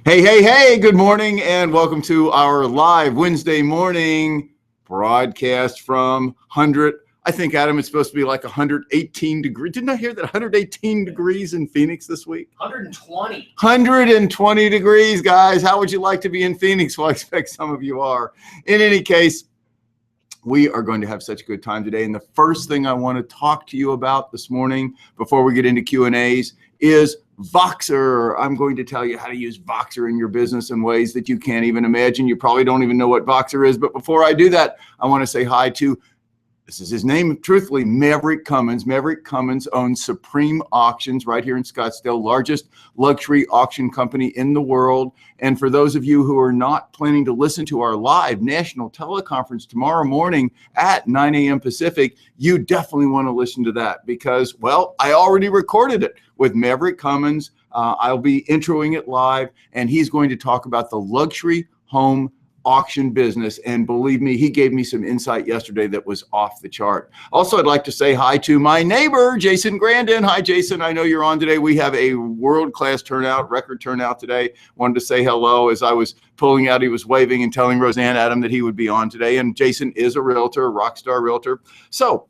Hey, good morning and welcome to our live Wednesday morning broadcast from 100. I think, Adam, it's supposed to be like 118 degrees. Didn't I hear that 118 degrees in Phoenix this week? 120. 120 degrees, guys. How would you like to be in Phoenix? Well, I expect some of you are. In any case, we are going to have such a good time today. And the first thing I want to talk to you about this morning before we get into Q&As is Voxer. I'm going to tell you how to use Voxer in your business in ways that you can't even imagine. You probably don't even know what Voxer is. But before I do that, I want to say hi to, this is his name, truthfully, Maverick Cummins. Maverick Cummins owns Supreme Auctions right here in Scottsdale, largest luxury auction company in the world. And for those of you who are not planning to listen to our live national teleconference tomorrow morning at 9 a.m. Pacific, you definitely want to listen to that because, well, I already recorded it with Maverick Cummins. I'll be introing it live, and he's going to talk about the luxury home auction business. And believe me, he gave me some insight yesterday that was off the chart. Also, I'd like to say hi to my neighbor, Jason Grandin. Hi, Jason. I know you're on today. We have a world-class turnout, record turnout today. Wanted to say hello. As I was pulling out, he was waving and telling Roseanne Adam that he would be on today. And Jason is a realtor, a rock star realtor. So,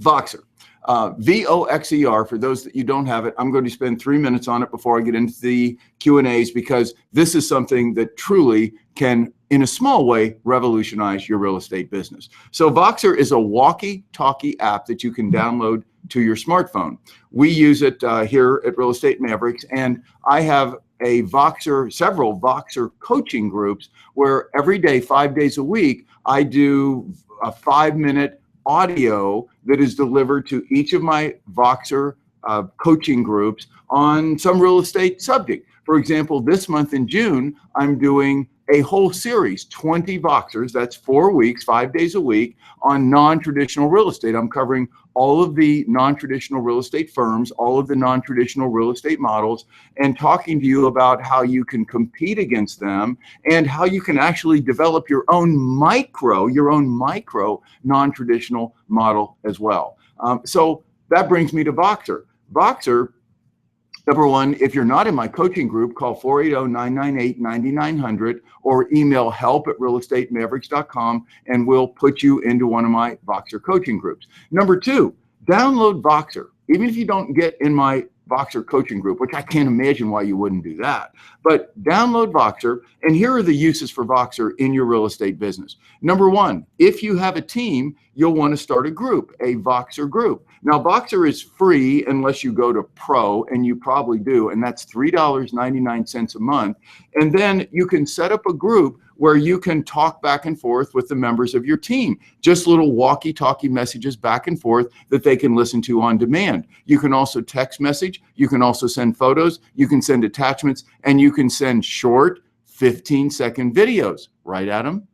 Voxer. Voxer, for those that you don't have it, I'm going to spend 3 minutes on it before I get into the Q&As because this is something that truly can, in a small way, revolutionize your real estate business. So Voxer is a walkie-talkie app that you can download to your smartphone. We use it here at Real Estate Mavericks, and I have several Voxer coaching groups where every day, 5 days a week, I do a 5-minute audio that is delivered to each of my Voxer coaching groups on some real estate subject. For example, this month in June, I'm doing a whole series, 20 Voxers, that's 4 weeks, 5 days a week, on non-traditional real estate. I'm covering all of the non-traditional real estate firms, all of the non-traditional real estate models, and talking to you about how you can compete against them and how you can actually develop your own micro non-traditional model as well. So that brings me to Voxer. Voxer, number one, if you're not in my coaching group, call 480-998-9900 or email help@realestatemaverics.com and we'll put you into one of my Voxer coaching groups. Number two, download Voxer. Even if you don't get in my Voxer coaching group, which I can't imagine why you wouldn't do that, but download Voxer, and here are the uses for Voxer in your real estate business. Number one, if you have a team, you'll want to start a group, a Voxer group. Now, Voxer is free unless you go to Pro, and you probably do, and that's $3.99 a month. And then you can set up a group where you can talk back and forth with the members of your team, just little walkie-talkie messages back and forth that they can listen to on demand. You can also text message, you can also send photos, you can send attachments, and you can send short 15-second videos. Right, Adam?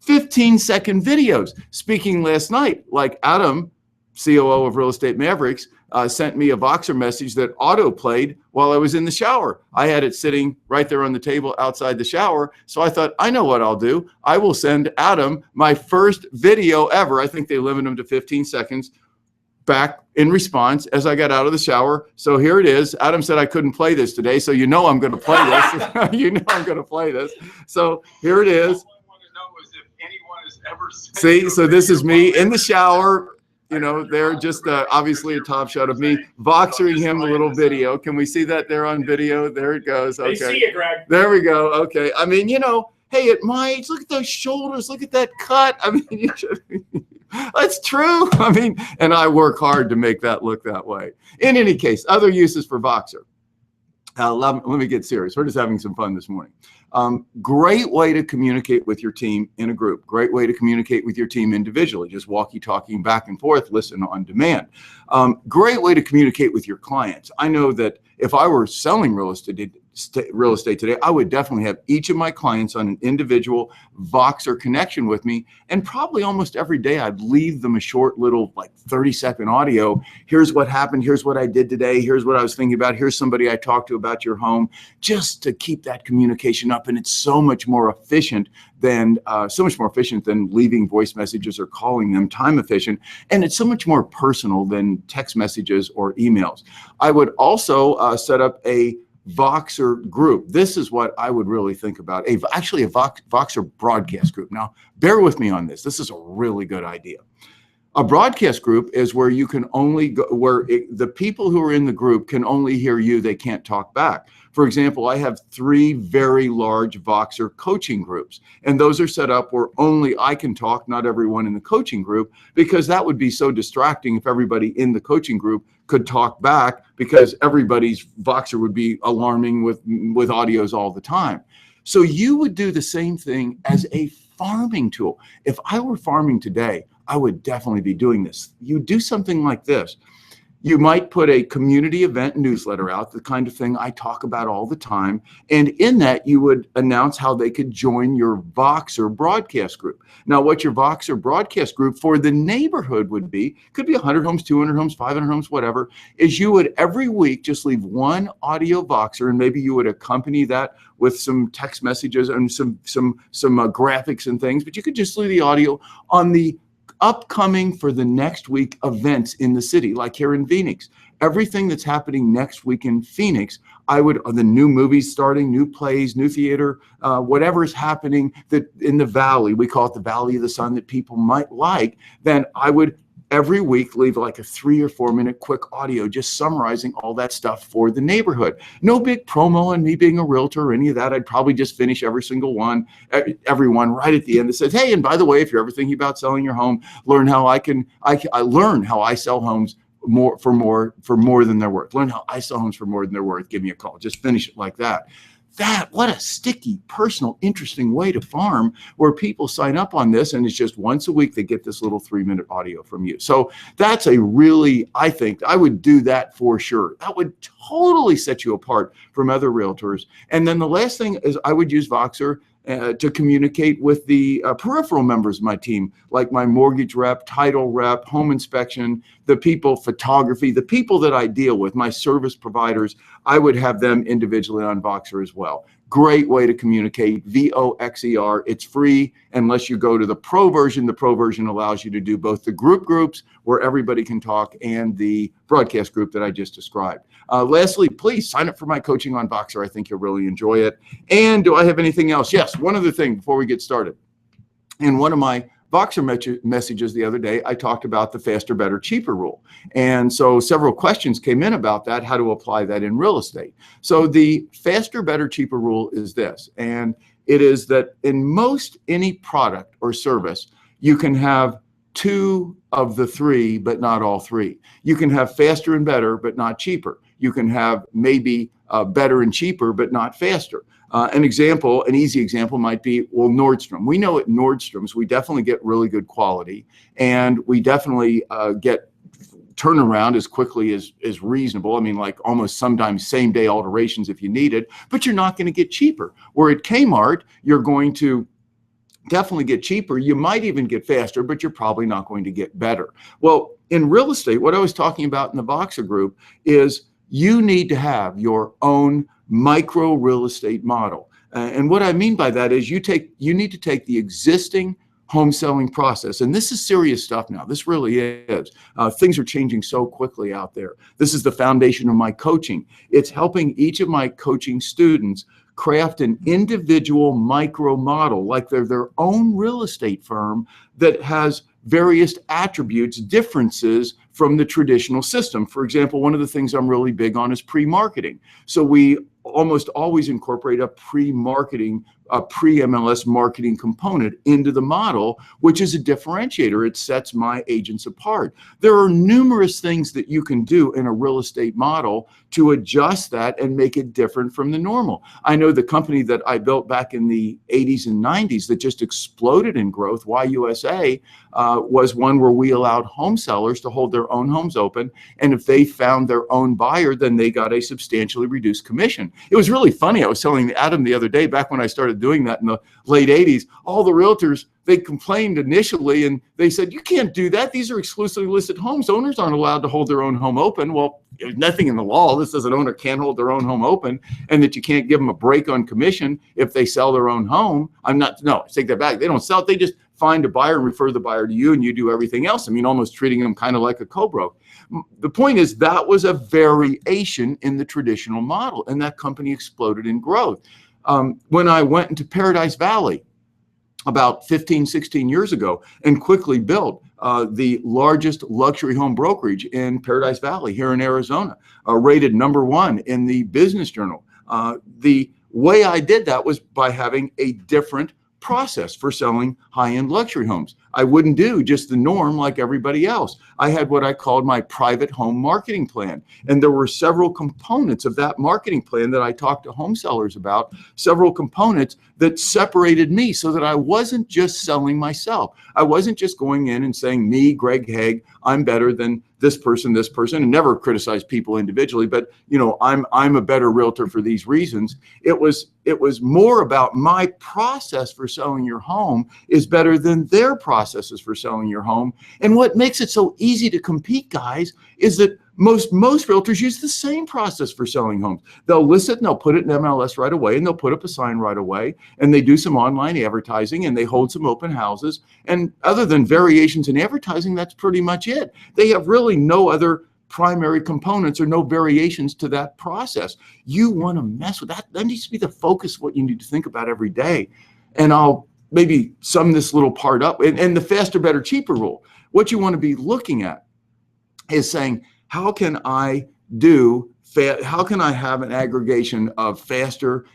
15-second videos. Speaking last night, like Adam, COO of Real Estate Mavericks, sent me a Voxer message that auto-played while I was in the shower. I had it sitting right there on the table outside the shower. So I thought, I know what I'll do. I will send Adam my first video ever. I think they limit them to 15 seconds back in response as I got out of the shower. So here it is. Adam said I couldn't play this today. So you know I'm going to play this. You know I'm going to play this. So here it is. See, so this is me in the shower. You know, they're just obviously a top shot of me Voxering him a little video. Can we see that there on video? There it goes. Okay. They see it, Greg. There we go. Okay. I mean, you know, hey, at my age, look at those shoulders. Look at that cut. I mean, you should, that's true. I mean, and I work hard to make that look that way. In any case, other uses for Voxer. Let me get serious. We're just having some fun this morning. Great way to communicate with your team in a group. Great way to communicate with your team individually. Just walkie-talking back and forth, listen on demand. Great way to communicate with your clients. I know that if I were selling real estate today, I would definitely have each of my clients on an individual Voxer connection with me. And probably almost every day I'd leave them a short little like 30-second audio. Here's what happened. Here's what I did today. Here's what I was thinking about. Here's somebody I talked to about your home, just to keep that communication up. And it's so much more efficient than leaving voice messages or calling them, time efficient. And it's so much more personal than text messages or emails. I would also set up a Voxer group. This is what I would really think about. Actually, a Voxer broadcast group. Now, bear with me on this. This is a really good idea. A broadcast group is where you can only go, the people who are in the group can only hear you. They can't talk back. For example, I have 3 very large Voxer coaching groups, and those are set up where only I can talk, not everyone in the coaching group, because that would be so distracting if everybody in the coaching group could talk back, because everybody's Voxer would be alarming with audios all the time. So you would do the same thing as a farming tool. If I were farming today, I would definitely be doing this. You do something like this. You might put a community event newsletter out, the kind of thing I talk about all the time. And in that, you would announce how they could join your Voxer broadcast group. Now, what your Voxer broadcast group for the neighborhood would be, could be 100 homes, 200 homes, 500 homes, whatever, is you would every week just leave one audio Voxer, and maybe you would accompany that with some text messages and some graphics and things, but you could just leave the audio on the upcoming for the next week events in the city, like here in Phoenix. Everything that's happening next week in Phoenix, the new movies starting, new plays, new theater, whatever is happening that in the valley, we call it the Valley of the Sun, that people might like, then I would every week leave like a 3 or 4 minute quick audio just summarizing all that stuff for the neighborhood. No big promo on me being a realtor or any of that. I'd probably just finish every single one, everyone right at the end that says, hey, and by the way, if you're ever thinking about selling your home, learn how I learn how I sell homes for more than they're worth. Learn how I sell homes for more than they're worth. Give me a call. Just finish it like that. What a sticky, personal, interesting way to farm, where people sign up on this and it's just once a week they get this little 3-minute audio from you. So that's I think I would do that for sure. That would totally set you apart from other realtors. And then the last thing is I would use Voxer to communicate with the peripheral members of my team, like my mortgage rep, title rep, home inspection, the people, photography, the people that I deal with, my service providers. I would have them individually on Voxer as well. Great way to communicate, Voxer. It's free unless you go to the pro version. The pro version allows you to do both the groups where everybody can talk and the broadcast group that I just described. Lastly, please sign up for my coaching on Voxer. I think you'll really enjoy it. And do I have anything else? Yes, one other thing before we get started. In one of my Voxer messages the other day, I talked about the faster, better, cheaper rule. And so several questions came in about that, how to apply that in real estate. So the faster, better, cheaper rule is this, and it is that in most any product or service, you can have 2 of the 3, but not all 3. You can have faster and better, but not cheaper. You can have maybe better and cheaper, but not faster. An easy example might be, well, Nordstrom. We know at Nordstrom's, we definitely get really good quality, and we definitely get turnaround as quickly as reasonable. I mean, like almost sometimes same day alterations if you need it, but you're not going to get cheaper. Where at Kmart, you're going to definitely get cheaper. You might even get faster, but you're probably not going to get better. Well, in real estate, what I was talking about in the Voxer group is you need to have your own micro real estate model. And what I mean by that is you need to take the existing home selling process. And this is serious stuff now. This really is. Things are changing so quickly out there. This is the foundation of my coaching. It's helping each of my coaching students craft an individual micro model, like they're their own real estate firm that has various attributes, differences from the traditional system. For example, one of the things I'm really big on is pre-marketing. So we almost always incorporate a pre-marketing, a pre-MLS marketing component into the model, which is a differentiator. It sets my agents apart. There are numerous things that you can do in a real estate model to adjust that and make it different from the normal. I know the company that I built back in the 80s and 90s that just exploded in growth, YUSA, was one where we allowed home sellers to hold their own homes open. And if they found their own buyer, then they got a substantially reduced commission. It was really funny. I was telling Adam the other day, back when I started doing that in the late 80s, all the realtors, they complained initially and they said, you can't do that. These are exclusively listed homes. Owners aren't allowed to hold their own home open. Well, there's nothing in the law that says an owner can't hold their own home open and that you can't give them a break on commission if they sell their own home. I take that back. They don't sell it. They just find a buyer and refer the buyer to you, and you do everything else. I mean, almost treating them kind of like a co-broke. The point is that was a variation in the traditional model, and that company exploded in growth. When I went into Paradise Valley about 15, 16 years ago and quickly built the largest luxury home brokerage in Paradise Valley here in Arizona, rated #1 in the Business Journal. The way I did that was by having a different process for selling high-end luxury homes. I wouldn't do just the norm like everybody else. I had what I called my private home marketing plan. And there were several components of that marketing plan that I talked to home sellers about, several components that separated me so that I wasn't just selling myself. I wasn't just going in and saying, me, Greg Haig, I'm better than this person, and never criticize people individually, but I'm a better realtor for these reasons. It was more about my process for selling your home is better than their processes for selling your home. And what makes it so easy to compete, guys, is that most realtors use the same process for selling homes. They'll list it and they'll put it in MLS right away, and they'll put up a sign right away, and they do some online advertising, and they hold some open houses. And other than variations in advertising, that's pretty much it. They have really no other primary components or no variations to that process. You want to mess with that. That needs to be the focus of what you need to think about every day. And I'll maybe sum this little part up. And the faster, better, cheaper rule. What you want to be looking at is saying, how can I have an aggregation of faster,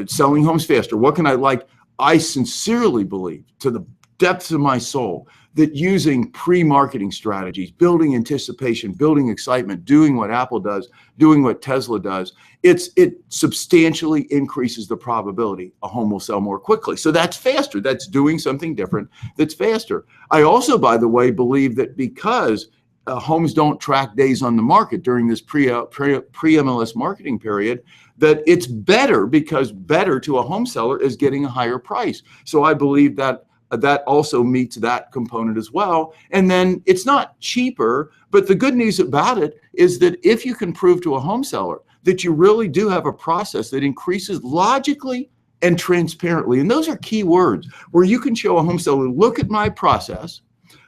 selling homes faster? What can I like? I sincerely believe to the depths of my soul that using pre-marketing strategies, building anticipation, building excitement, doing what Apple does, doing what Tesla does, it substantially increases the probability a home will sell more quickly. So that's faster. That's doing something different that's faster. I also, by the way, believe that because homes don't track days on the market during this pre-MLS marketing period, that it's better, because better to a home seller is getting a higher price. So I believe that that also meets that component as well. And then it's not cheaper, but the good news about it is that if you can prove to a home seller that you really do have a process that increases logically and transparently, and those are key words, where you can show a home seller, look at my process,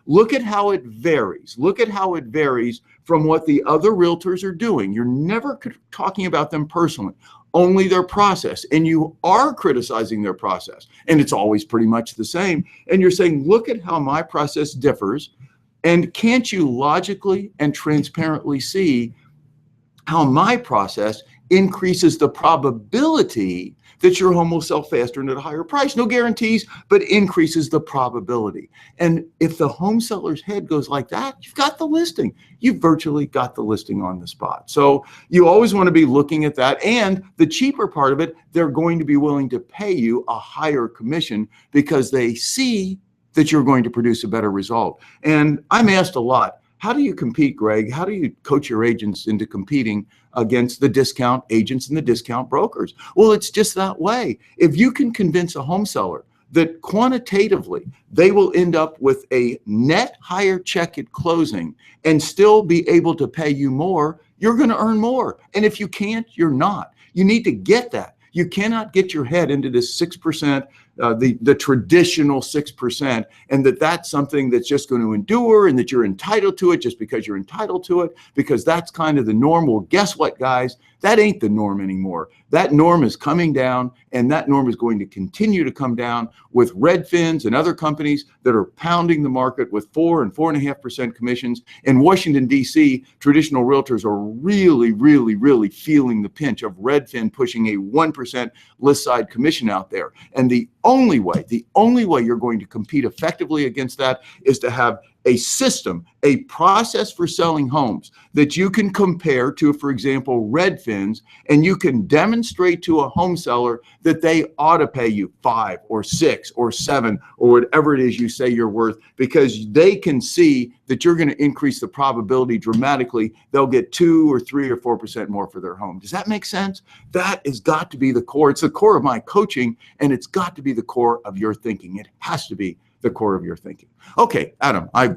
look at how it varies. Look at how it varies from what the other realtors are doing. You're never talking about them personally, only their process. And you are criticizing their process. And it's always pretty much the same. And you're saying, look at how my process differs. And can't you logically and transparently see how my process increases the probability that your home will sell faster and at a higher price? No guarantees, but increases the probability. And if the home seller's head goes like that, you've got the listing. You've virtually got the listing on the spot. So you always want to be looking at that. And the cheaper part of it, they're going to be willing to pay you a higher commission because they see that you're going to produce a better result. And I'm asked a lot, how do you compete, Greg? How do you coach your agents into competing against the discount agents and the discount brokers? Well, it's just that way. If you can convince a home seller that quantitatively they will end up with a net higher check at closing and still be able to pay you more, you're going to earn more. And if you can't, you're not. You need to get that. You cannot get your head into this 6%, the traditional 6%, and that's something that's just going to endure and that you're entitled to it just because you're entitled to it, because that's kind of the norm. Well, guess what, guys? That ain't the norm anymore. That norm is coming down, and that norm is going to continue to come down with Redfins and other companies that are pounding the market with 4 and 4.5% commissions. In Washington, D.C., traditional realtors are really, really, really feeling the pinch of Redfin pushing a 1% list side commission out there. And the only way you're going to compete effectively against that is to have a system, a process for selling homes that you can compare to, for example, Redfins, and you can demonstrate to a home seller that they ought to pay you 5 or 6 or 7 or whatever it is you say you're worth, because they can see that you're going to increase the probability dramatically. They'll get 2 or 3 or 4% more for their home. Does that make sense? That has got to be the core. It's the core of my coaching, and it's got to be the core of your thinking. It has to be the core of your thinking. Okay, Adam, I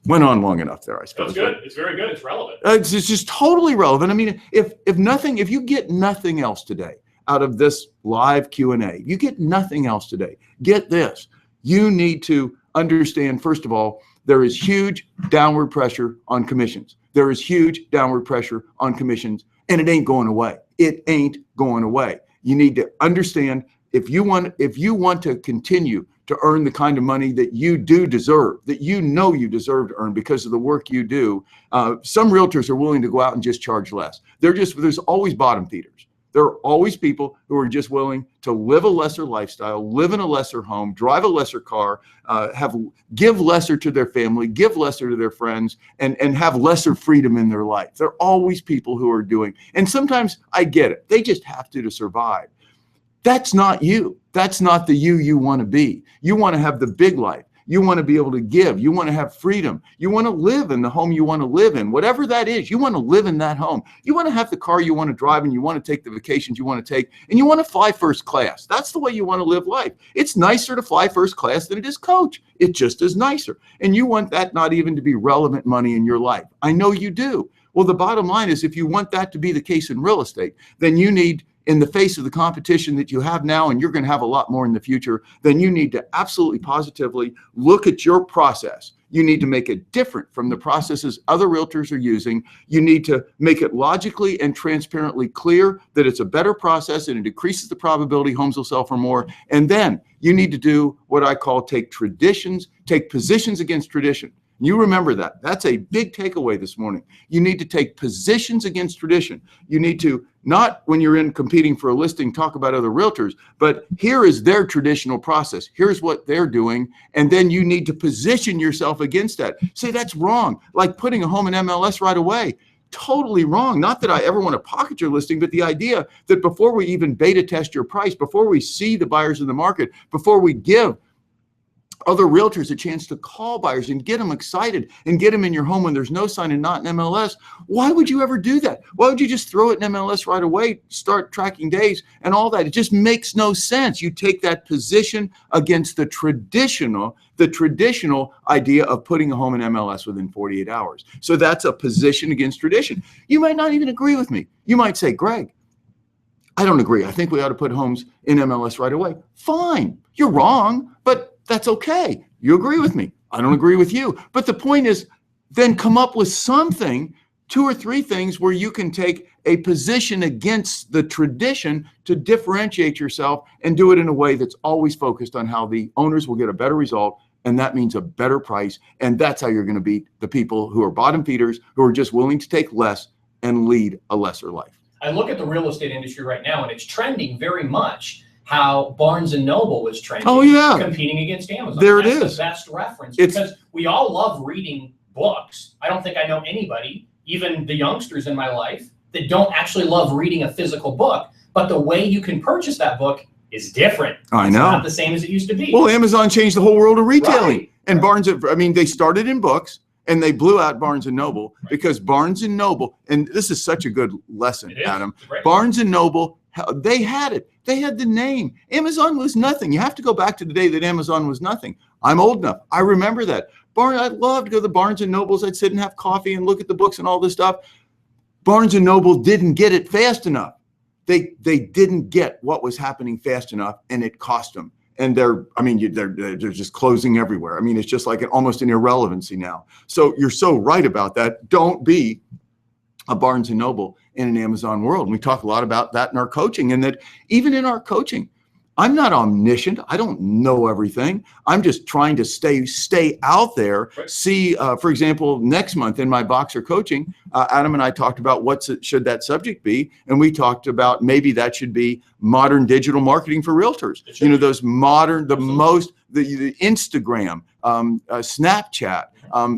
went on long enough there, I suppose. That's good. It's very good. It's relevant. It's just totally relevant. I mean, if you get nothing else today out of this live Q&A, you get nothing else today, get this. You need to understand, first of all, there is huge downward pressure on commissions. There is huge downward pressure on commissions, and it ain't going away. It ain't going away. You need to understand, if you want to continue to earn the kind of money that you do deserve, that you know you deserve to earn because of the work you do, some realtors are willing to go out and just charge less. There's always bottom feeders. There are always people who are just willing to live a lesser lifestyle, live in a lesser home, drive a lesser car, give lesser to their family, give lesser to their friends, and have lesser freedom in their life. There are always people who are doing, and sometimes I get it. They just have to survive. That's not you. That's not the you want to be. You want to have the big life. You want to be able to give. You want to have freedom. You want to live in the home you want to live in, whatever that is. You want to live in that home. You want to have the car you want to drive, and you want to take the vacations you want to take, and you want to fly first class. That's the way you want to live life. It's nicer to fly first class than it is coach. It just is nicer. And you want that not even to be relevant money in your life. I know you do. Well, the bottom line is, if you want that to be the case in real estate, then you need, in the face of the competition that you have now, and you're going to have a lot more in the future, then you need to absolutely positively look at your process. You need to make it different from the processes other realtors are using. You need to make it logically and transparently clear that it's a better process and it decreases the probability homes will sell for more. And then you need to do what I call take positions against tradition. You remember that. That's a big takeaway this morning. You need to take positions against tradition. You need to, not when you're in competing for a listing, talk about other realtors, but here is their traditional process. Here's what they're doing. And then you need to position yourself against that. Say that's wrong. Like putting a home in MLS right away. Totally wrong. Not that I ever want to pocket your listing, but the idea that before we even beta test your price, before we see the buyers in the market, before we give other realtors a chance to call buyers and get them excited and get them in your home when there's no sign and not in MLS. Why would you ever do that? Why would you just throw it in MLS right away, start tracking days and all that? It just makes no sense. You take that position against the traditional idea of putting a home in MLS within 48 hours. So that's a position against tradition. You might not even agree with me. You might say, Greg, I don't agree. I think we ought to put homes in MLS right away. Fine. You're wrong, but that's okay. You agree with me. I don't agree with you. But the point is, then come up with something, 2 or 3 things where you can take a position against the tradition to differentiate yourself and do it in a way that's always focused on how the owners will get a better result. And that means a better price. And that's how you're going to beat the people who are bottom feeders, who are just willing to take less and lead a lesser life. I look at the real estate industry right now, and it's trending very much how Barnes & Noble is trending, competing against Amazon. There that's it is. The best reference, because we all love reading books. I don't think I know anybody, even the youngsters in my life, that don't actually love reading a physical book. But the way you can purchase that book is different. I know. It's not the same as it used to be. Well, Amazon changed the whole world of retailing. Right. And they started in books, and they blew out Barnes & Noble because Barnes & Noble, and this is such a good lesson, Adam. Barnes & Noble, they had it. They had the name. Amazon was nothing. You have to go back to the day that Amazon was nothing. I'm old enough. I remember that. I'd love to go to the Barnes & Nobles. I'd sit and have coffee and look at the books and all this stuff. Barnes & Noble didn't get it fast enough. They didn't get what was happening fast enough, and it cost them. And they're just closing everywhere. I mean, it's just like almost an irrelevancy now. So you're so right about that. Don't be a Barnes & Noble in an Amazon world. And we talk a lot about that in our coaching, and that even in our coaching, I'm not omniscient. I don't know everything. I'm just trying to stay out there. See, for example, next month in my Voxer coaching, Adam and I talked about should that subject be, and we talked about maybe that should be modern digital marketing for realtors. You know, those modern, the Instagram, Snapchat,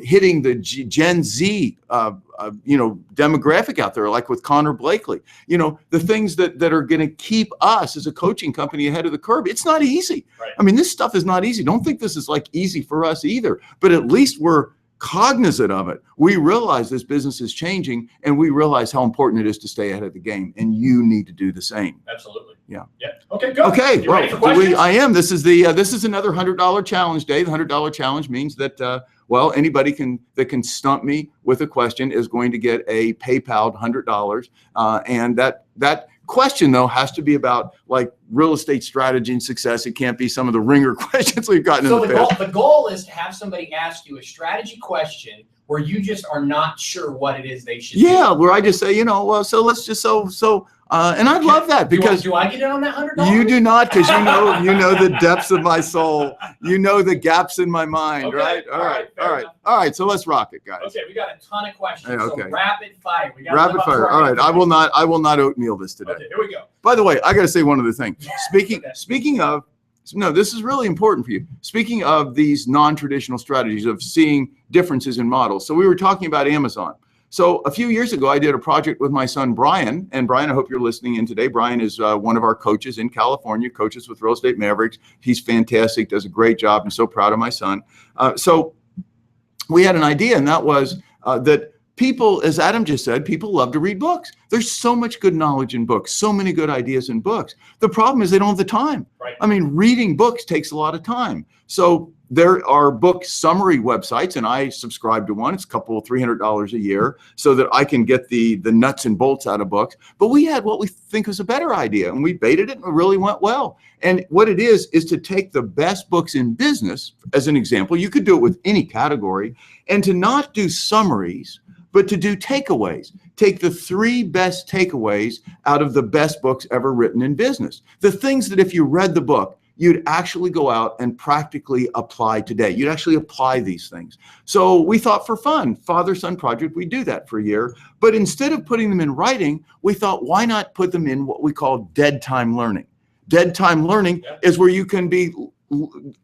hitting the Gen Z, demographic out there, like with Connor Blakely. You know, the things that are going to keep us as a coaching company ahead of the curve. It's not easy. Right. I mean, this stuff is not easy. Don't think this is like easy for us either, but at least we're cognizant of it. We realize this business is changing, and we realize how important it is to stay ahead of the game, and you need to do the same. Absolutely. Yeah. Okay, good. Okay. You ready for questions? I am. This is another $100 challenge day. The $100 challenge means that anybody that can stump me with a question is going to get a PayPal $100, and that question though has to be about like real estate strategy and success. It can't be some of the ringer questions we've gotten in the past. The goal is to have somebody ask you a strategy question where you just are not sure what it is they should do. Yeah, where I just say, well, so let's just and I love that because do I get in on that $100? You do not, because you know the depths of my soul. You know the gaps in my mind, okay. right? All right. So let's rock it, guys. Okay, we got a ton of questions. Yeah, okay. So rapid fire. We got rapid fire. All right. I will not oatmeal this today. Okay, here we go. By the way, I got to say one other thing. Speaking of, no, this is really important for you. Speaking of these non-traditional strategies of seeing differences in models. So we were talking about Amazon. So a few years ago, I did a project with my son, Brian. And Brian, I hope you're listening in today. Brian is one of our coaches in California, coaches with Real Estate Mavericks. He's fantastic, does a great job. I'm so proud of my son. So we had an idea, and that was that people, as Adam just said, people love to read books. There's so much good knowledge in books, so many good ideas in books. The problem is they don't have the time. Right. I mean, reading books takes a lot of time. So there are book summary websites, and I subscribe to one. It's $300 a year so that I can get the nuts and bolts out of books. But we had what we think was a better idea, and we baited it, and it really went well. And what it is to take the best books in business, as an example. You could do it with any category, and to not do summaries, but to do takeaways. Take the 3 best takeaways out of the best books ever written in business. The things that if you read the book, you'd actually go out and practically apply today. You'd actually apply these things. So we thought for fun, father-son project, we do that for a year. But instead of putting them in writing, we thought, why not put them in what we call dead time learning? Dead time learning is where you can be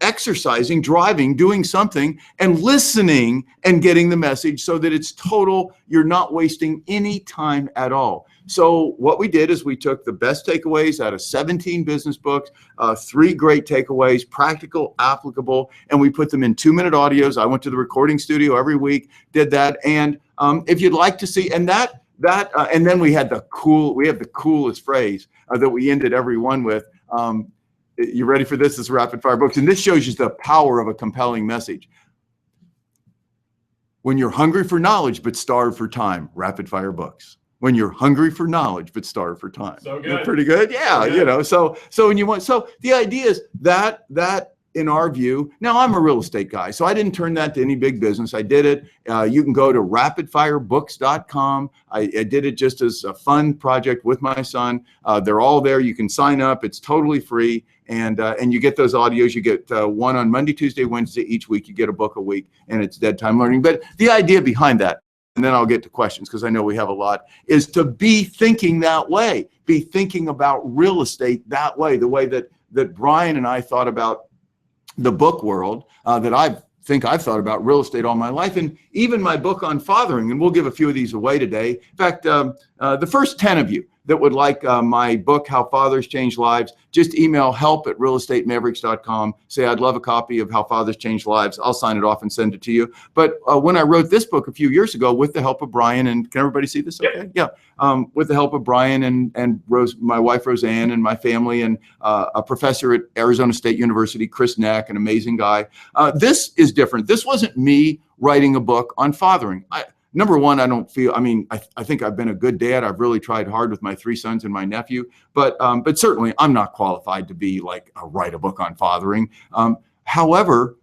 exercising, driving, doing something, and listening and getting the message so that it's total, you're not wasting any time at all. So what we did is we took the best takeaways out of 17 business books, 3 great takeaways, practical, applicable, and we put them in 2-minute audios. I went to the recording studio every week, did that. And if you'd like to see, and then we have the coolest phrase that we ended every one with. You ready for this? This is rapid fire books. And this shows you the power of a compelling message. When you're hungry for knowledge, but starved for time, rapid fire books. When you're hungry for knowledge, but starved for time. So good. Pretty good. Yeah. So good. So when you want, so the idea is that in our view, now I'm a real estate guy, so I didn't turn that to any big business. I did it. You can go to rapidfirebooks.com. I did it just as a fun project with my son. They're all there. You can sign up. It's totally free. And you get those audios. You get one on Monday, Tuesday, Wednesday each week. You get a book a week, and it's dead time learning. But the idea behind that, and then I'll get to questions because I know we have a lot, is to be thinking that way, be thinking about real estate that way, the way that Brian and I thought about the book world, that I've thought about real estate all my life, and even my book on fathering, and we'll give a few of these away today. In fact, the first 10 of you that would like my book, How Fathers Change Lives, just email help@realestatemaverics.com. Say, I'd love a copy of How Fathers Change Lives. I'll sign it off and send it to you. But when I wrote this book a few years ago with the help of Brian, and can everybody see this okay? Yeah. With the help of Brian and Rose, my wife, Roseanne, and my family, and a professor at Arizona State University, Chris Neck, an amazing guy. This is different. This wasn't me writing a book on fathering. Number one, I think I've been a good dad. I've really tried hard with my 3 sons and my nephew, but certainly I'm not qualified to be like write a book on fathering. However,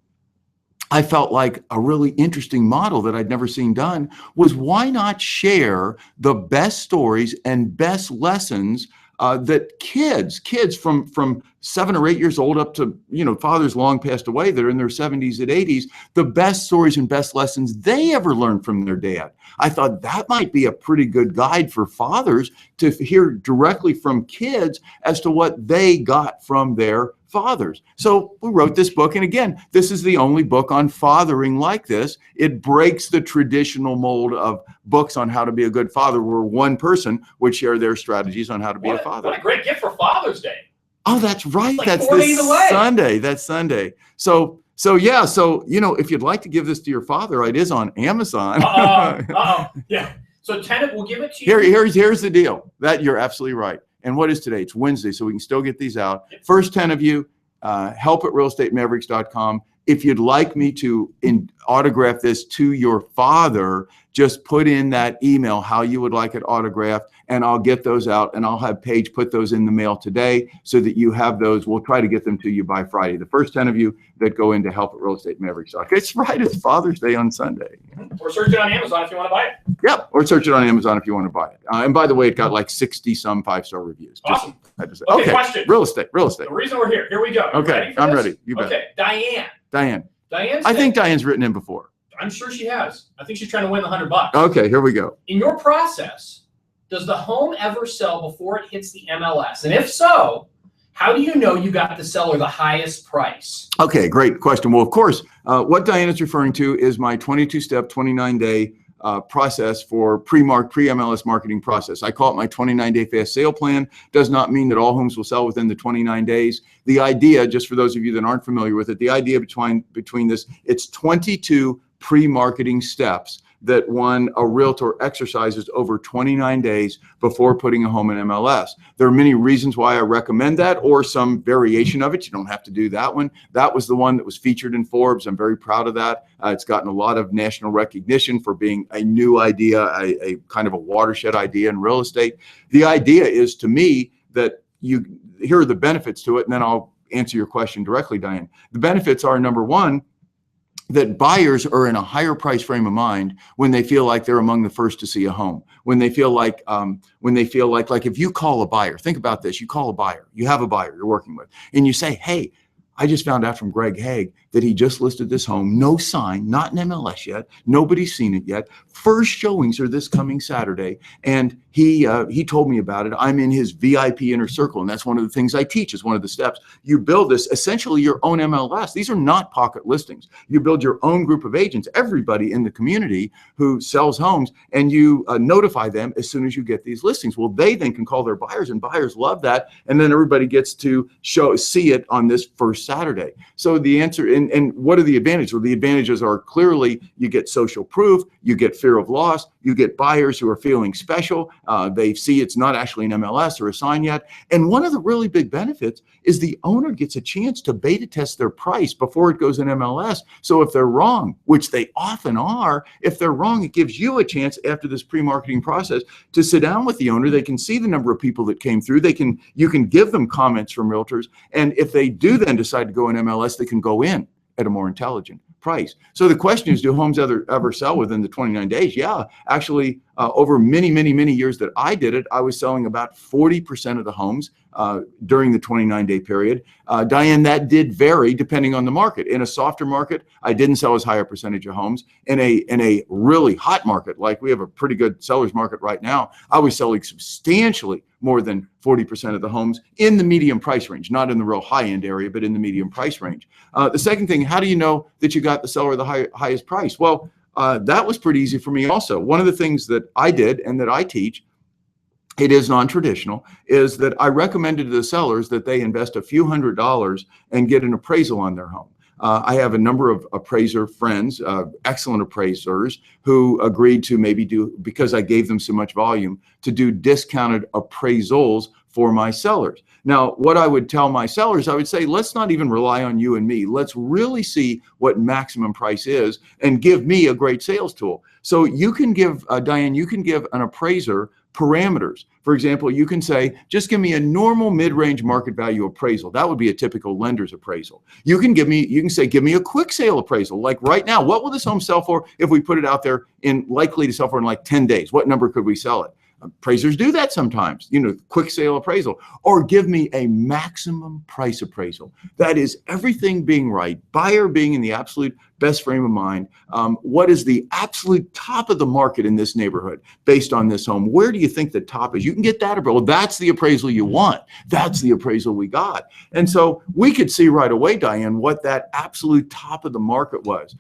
I felt like a really interesting model that I'd never seen done was, why not share the best stories and best lessons that kids from 7 or 8 years old up to, fathers long passed away that are in their 70s and 80s, the best stories and best lessons they ever learned from their dad. I thought that might be a pretty good guide for fathers to hear directly from kids as to what they got from their fathers. So we wrote this book. And again, this is the only book on fathering like this. It breaks the traditional mold of books on how to be a good father, where one person would share their strategies on how to be a father. What a great gift for Father's Day. Oh, that's right. Like that's 4 days away. Sunday. That's Sunday. So yeah. So, if you'd like to give this to your father, it is on Amazon. Yeah. So 10, we'll give it to you. Here's the deal. That you're absolutely right. And what is today? It's Wednesday, so we can still get these out. First 10 of you, help@realestatemaverics.com. if you'd like me to autograph this to your father, just put in that email how you would like it autographed, and I'll get those out, and I'll have Paige put those in the mail today so that you have those. We'll try to get them to you by Friday. The first 10 of you that go into help at Real Estate Maverick stock. It's right. It's Father's Day on Sunday. Or search it on Amazon if you want to buy it. Yep. Or search it on Amazon if you want to buy it. And by the way, it got like 60 some 5-star reviews. Awesome. Okay. Question. Real estate. The reason we're here we go. Okay. I'm ready. You bet. Okay. Diane. I think Diane's written in before. I'm sure she has. I think she's trying to win the $100. Okay, here we go. In your process, does the home ever sell before it hits the MLS? And if so, how do you know you got the seller the highest price? Okay, great question. Well, of course, what Diane is referring to is my 22-step, 29-day process for pre-MLS marketing process. I call it my 29-day fast sale plan. Does not mean that all homes will sell within the 29 days. The idea, just for those of you that aren't familiar with it, the idea between this, it's 22 pre-marketing steps that a realtor exercises over 29 days before putting a home in MLS. There are many reasons why I recommend that, or some variation of it. You don't have to do that one. That was the one that was featured in Forbes. I'm very proud of that. It's gotten a lot of national recognition for being a new idea, a kind of a watershed idea in real estate. The idea is, to me, that here are the benefits to it, and then I'll answer your question directly, Diane. The benefits are, number one, that buyers are in a higher price frame of mind when they feel like they're among the first to see a home. When they feel like if you call a buyer, think about this, you call a buyer, you have a buyer you're working with, and you say, hey, I just found out from Greg Hague that he just listed this home, no sign, not in MLS yet, nobody's seen it yet. First showings are this coming Saturday, and he told me about it. I'm in his VIP inner circle, and that's one of the things I teach, is one of the steps. You build this, essentially your own MLS. These are not pocket listings. You build your own group of agents, everybody in the community who sells homes, and you notify them as soon as you get these listings. Well, they then can call their buyers, and buyers love that, and then everybody gets to see it on this first Saturday. So the answer, and what are the advantages? Well, the advantages are clearly you get social proof, you get fear of loss, you get buyers who are feeling special. They see it's not actually an MLS or a sign yet. And one of the really big benefits is the owner gets a chance to beta test their price before it goes in MLS. So if they're wrong, which they often are, if they're wrong, it gives you a chance after this pre-marketing process to sit down with the owner. They can see the number of people that came through. You can give them comments from realtors. And if they do then decide to go in MLS, they can go in at a more intelligent price. So the question is, do homes ever sell within the 29 days? Yeah, actually, over many, many, many years that I did it, I was selling about 40% of the homes during the 29-day period. Diane, that did vary depending on the market. In a softer market, I didn't sell as high a percentage of homes. In a really hot market, like we have a pretty good seller's market right now, I was selling substantially more than 40% of the homes in the medium price range, not in the real high-end area, but in the medium price range. The second thing, how do you know that you got the seller the highest price? Well, that was pretty easy for me also. One of the things that I did and that I teach, it is non-traditional, is that I recommended to the sellers that they invest a few $100s and get an appraisal on their home. I have a number of appraiser friends, excellent appraisers, who agreed to maybe do, because I gave them so much volume, to do discounted appraisals for my sellers. Now, what I would tell my sellers, I would say, let's not even rely on you and me. Let's really see what maximum price is and give me a great sales tool. So you can give, Diane, you can give an appraiser parameters. For example, you can say, just give me a normal mid-range market value appraisal. That would be a typical lender's appraisal. You can say, give me a quick sale appraisal. Like right now, what will this home sell for if we put it out there likely to sell for in like 10 days? What number could we sell it? Appraisers do that sometimes, quick sale appraisal. Or give me a maximum price appraisal. That is everything being right, buyer being in the absolute best frame of mind. What is the absolute top of the market in this neighborhood based on this home? Where do you think the top is? You can get that appraisal. That's the appraisal you want. That's the appraisal we got. And so we could see right away, Diane, what that absolute top of the market was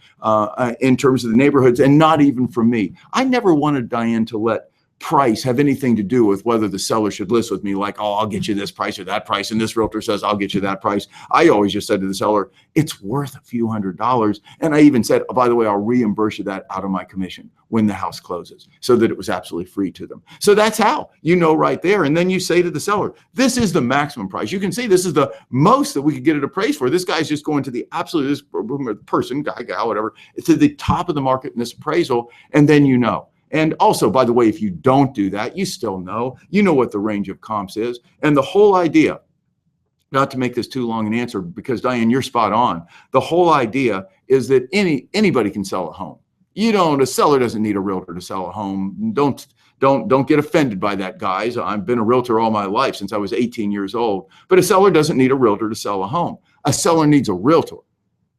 in terms of the neighborhoods, and not even from me. I never wanted Diane to let price have anything to do with whether the seller should list with me, like, oh, I'll get you this price or that price, and this realtor says I'll get you that price. I always just said to the seller, it's worth a few $100s. And I even said, oh, by the way, I'll reimburse you that out of my commission when the house closes, so that it was absolutely free to them. So that's how you know right there. And then you say to the seller, this is the maximum price. You can see this is the most that we could get it appraised for. This guy's just going to the absolute, this person, guy, gal, whatever, it's to the top of the market in this appraisal. And then you know. And also, by the way, if you don't do that, you still know. You know what the range of comps is. And the whole idea, not to make this too long an answer, because Diane, you're spot on. The whole idea is that anybody can sell a home. A seller doesn't need a realtor to sell a home. Don't get offended by that, guys. I've been a realtor all my life, since I was 18 years old. But a seller doesn't need a realtor to sell a home. A seller needs a realtor.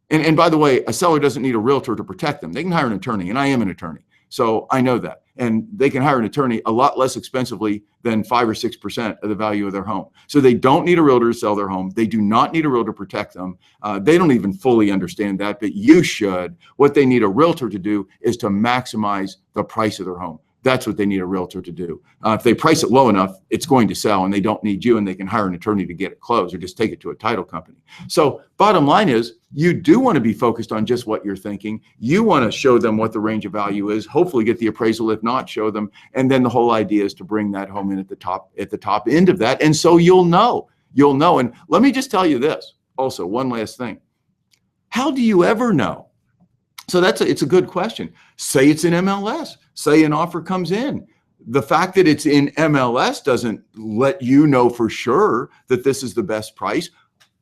And by the way, a seller doesn't need a realtor to protect them. They can hire an attorney, and I am an attorney. So I know that. And they can hire an attorney a lot less expensively than 5 or 6% of the value of their home. So they don't need a realtor to sell their home. They do not need a realtor to protect them. They don't even fully understand that, but you should. What they need a realtor to do is to maximize the price of their home. That's what they need a realtor to do. If they price it low enough, it's going to sell, and they don't need you, and they can hire an attorney to get it closed or just take it to a title company. So bottom line is, you do want to be focused on just what you're thinking. You want to show them what the range of value is, hopefully get the appraisal, if not, show them. And then the whole idea is to bring that home in at the top end of that. And so you'll know. And let me just tell you this also, one last thing. How do you ever know? So it's a good question. Say it's in MLS. Say an offer comes in. The fact that it's in MLS doesn't let you know for sure that this is the best price.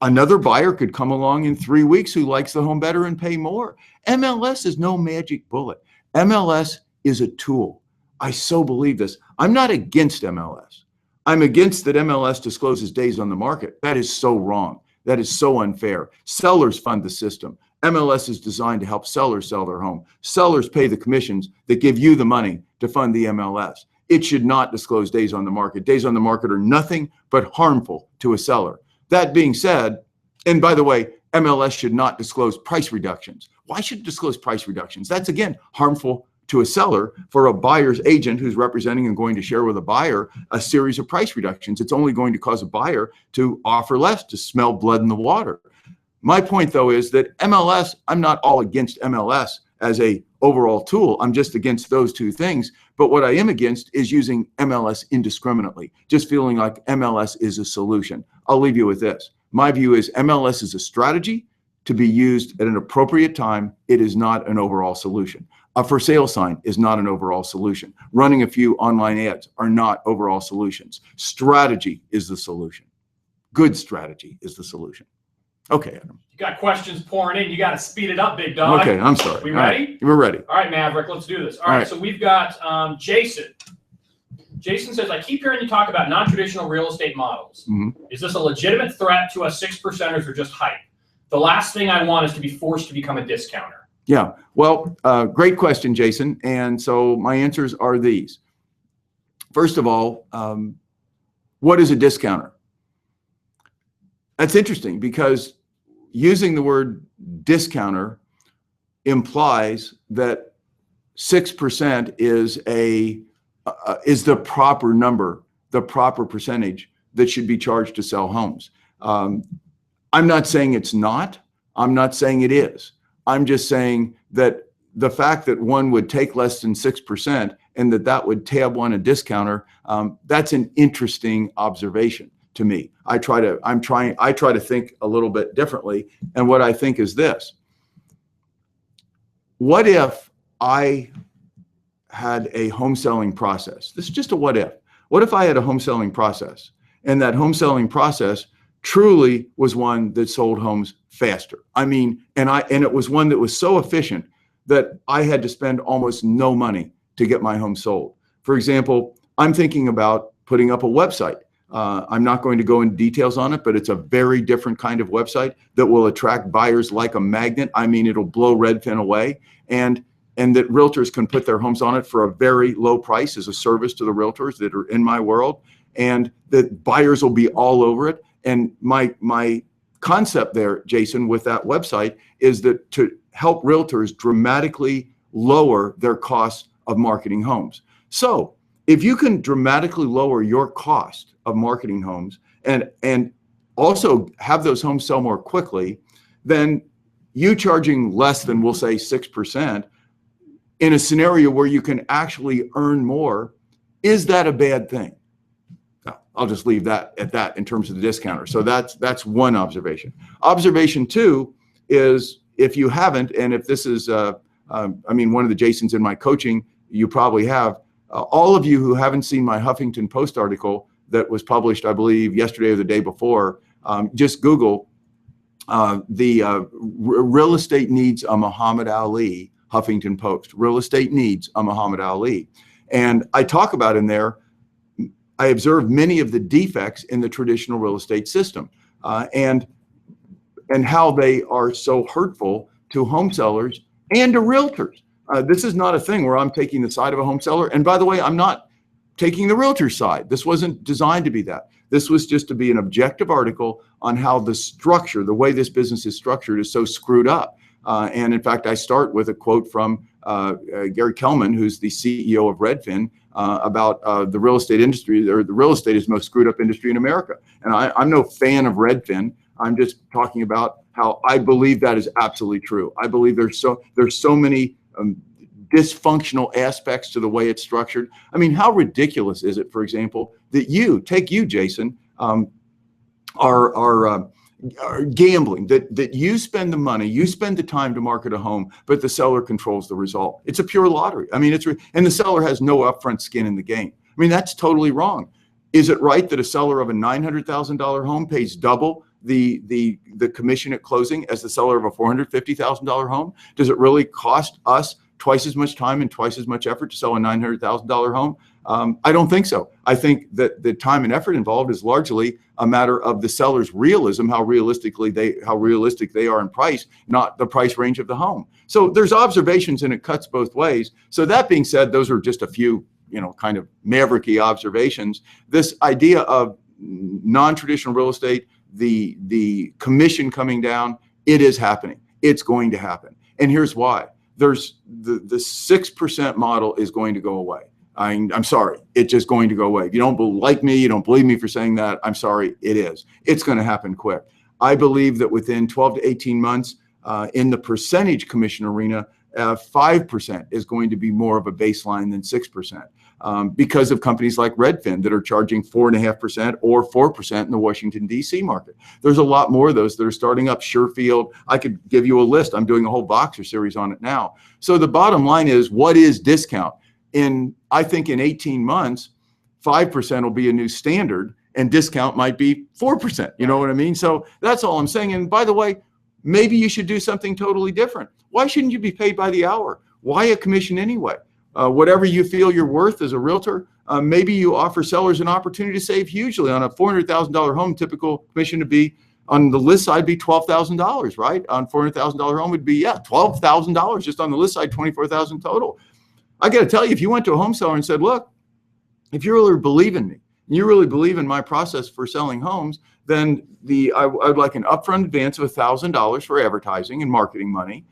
Another buyer could come along in 3 weeks who likes the home better and pay more. MLS is no magic bullet. MLS is a tool. I so believe this. I'm not against MLS. I'm against that MLS discloses days on the market. That is so wrong. That is so unfair. Sellers fund the system. MLS is designed to help sellers sell their home. Sellers pay the commissions that give you the money to fund the MLS. It should not disclose days on the market. Days on the market are nothing but harmful to a seller. That being said, and by the way, MLS should not disclose price reductions. Why should it disclose price reductions? That's, again, harmful to a seller. For a buyer's agent who's representing and going to share with a buyer a series of price reductions, it's only going to cause a buyer to offer less, to smell blood in the water. My point, though, is that MLS, I'm not all against MLS as a overall tool. I'm just against those two things. But what I am against is using MLS indiscriminately, just feeling like MLS is a solution. I'll leave you with this. My view is MLS is a strategy to be used at an appropriate time. It is not an overall solution. A for sale sign is not an overall solution. Running a few online ads are not overall solutions. Strategy is the solution. Good strategy is the solution. Okay, Adam. You got questions pouring in. You got to speed it up, big dog. Okay, I'm sorry. We ready? Right, we're ready. All right, Maverick, let's do this. All right, so we've got Jason. Jason says, I keep hearing you talk about non-traditional real estate models. Mm-hmm. Is this a legitimate threat to us 6%ers or just hype? The last thing I want is to be forced to become a discounter. Yeah, well, great question, Jason. And so my answers are these. First of all, what is a discounter? That's interesting because using the word discounter implies that 6% is the proper number, the proper percentage that should be charged to sell homes. I'm not saying it's not. I'm not saying it is. I'm just saying that the fact that one would take less than 6% and that would tab one a discounter, that's an interesting observation to me. I try to think a little bit differently. And what I think is this: what if I had a home selling process? This is just a what if. What if I had a home selling process and that home selling process truly was one that sold homes faster? I mean, and it was one that was so efficient that I had to spend almost no money to get my home sold. For example, I'm thinking about putting up a website. I'm not going to go into details on it, but it's a very different kind of website that will attract buyers like a magnet. I mean, it'll blow Redfin away, and that realtors can put their homes on it for a very low price as a service to the realtors that are in my world, and that buyers will be all over it. And my concept there, Jason, with that website is that to help realtors dramatically lower their costs of marketing homes. So if you can dramatically lower your cost of marketing homes and also have those homes sell more quickly, then you charging less than, we'll say, 6% in a scenario where you can actually earn more, is that a bad thing? No, I'll just leave that at that in terms of the discounter. So that's one observation. Observation two is, if you haven't, and if this is, I mean, one of the Jasons in my coaching, you probably have, all of you who haven't seen my Huffington Post article that was published, I believe, yesterday or the day before, just Google real estate needs a Muhammad Ali, Huffington Post. Real estate needs a Muhammad Ali. And I talk about in there, I observe many of the defects in the traditional real estate system and how they are so hurtful to home sellers and to realtors. This is not a thing where I'm taking the side of a home seller. And by the way, I'm not taking the realtor's side. This wasn't designed to be that. This was just to be an objective article on how the structure, the way this business is structured, is so screwed up. And in fact, I start with a quote from Gary Kelman, who's the CEO of Redfin, about the real estate industry, or the real estate is the most screwed up industry in America. And I'm no fan of Redfin. I'm just talking about how I believe that is absolutely true. I believe there's so many dysfunctional aspects to the way it's structured. I mean, how ridiculous is it, for example, that you, Jason, are gambling, that you spend the money, you spend the time to market a home, but the seller controls the result. It's a pure lottery. I mean, and the seller has no upfront skin in the game. I mean, that's totally wrong. Is it right that a seller of a $900,000 home pays double the commission at closing as the seller of a $450,000 home? Does it really cost us twice as much time and twice as much effort to sell a $900,000 home? I don't think so. I think that the time and effort involved is largely a matter of the seller's realism, how realistic they are in price, not the price range of the home. So there's observations, and it cuts both ways. So that being said, those are just a few, kind of mavericky observations. This idea of non-traditional real estate, the commission coming down, it is happening. It's going to happen. And here's why. There's the 6% model is going to go away. I'm sorry, it's just going to go away. If you don't like me, you don't believe me for saying that, I'm sorry, it is. It's going to happen quick. I believe that within 12 to 18 months, in the percentage commission arena, 5% is going to be more of a baseline than 6%, because of companies like Redfin that are charging 4.5% or 4% in the Washington, D.C. market. There's a lot more of those that are starting up. Surefield, I could give you a list. I'm doing a whole Voxer series on it now. So the bottom line is, what is discount? I think in 18 months, 5% will be a new standard, and discount might be 4%. You know what I mean? So that's all I'm saying. And by the way, maybe you should do something totally different. Why shouldn't you be paid by the hour? Why a commission anyway? Whatever you feel you're worth as a realtor, maybe you offer sellers an opportunity to save hugely. On a $400,000 home, typical commission to be on the list side be $12,000, right? On $400,000 home would be, $12,000 just on the list side, $24,000 total. I got to tell you, if you went to a home seller and said, look, if you really believe in me, and you really believe in my process for selling homes, then I would like an upfront advance of $1,000 for advertising and marketing money.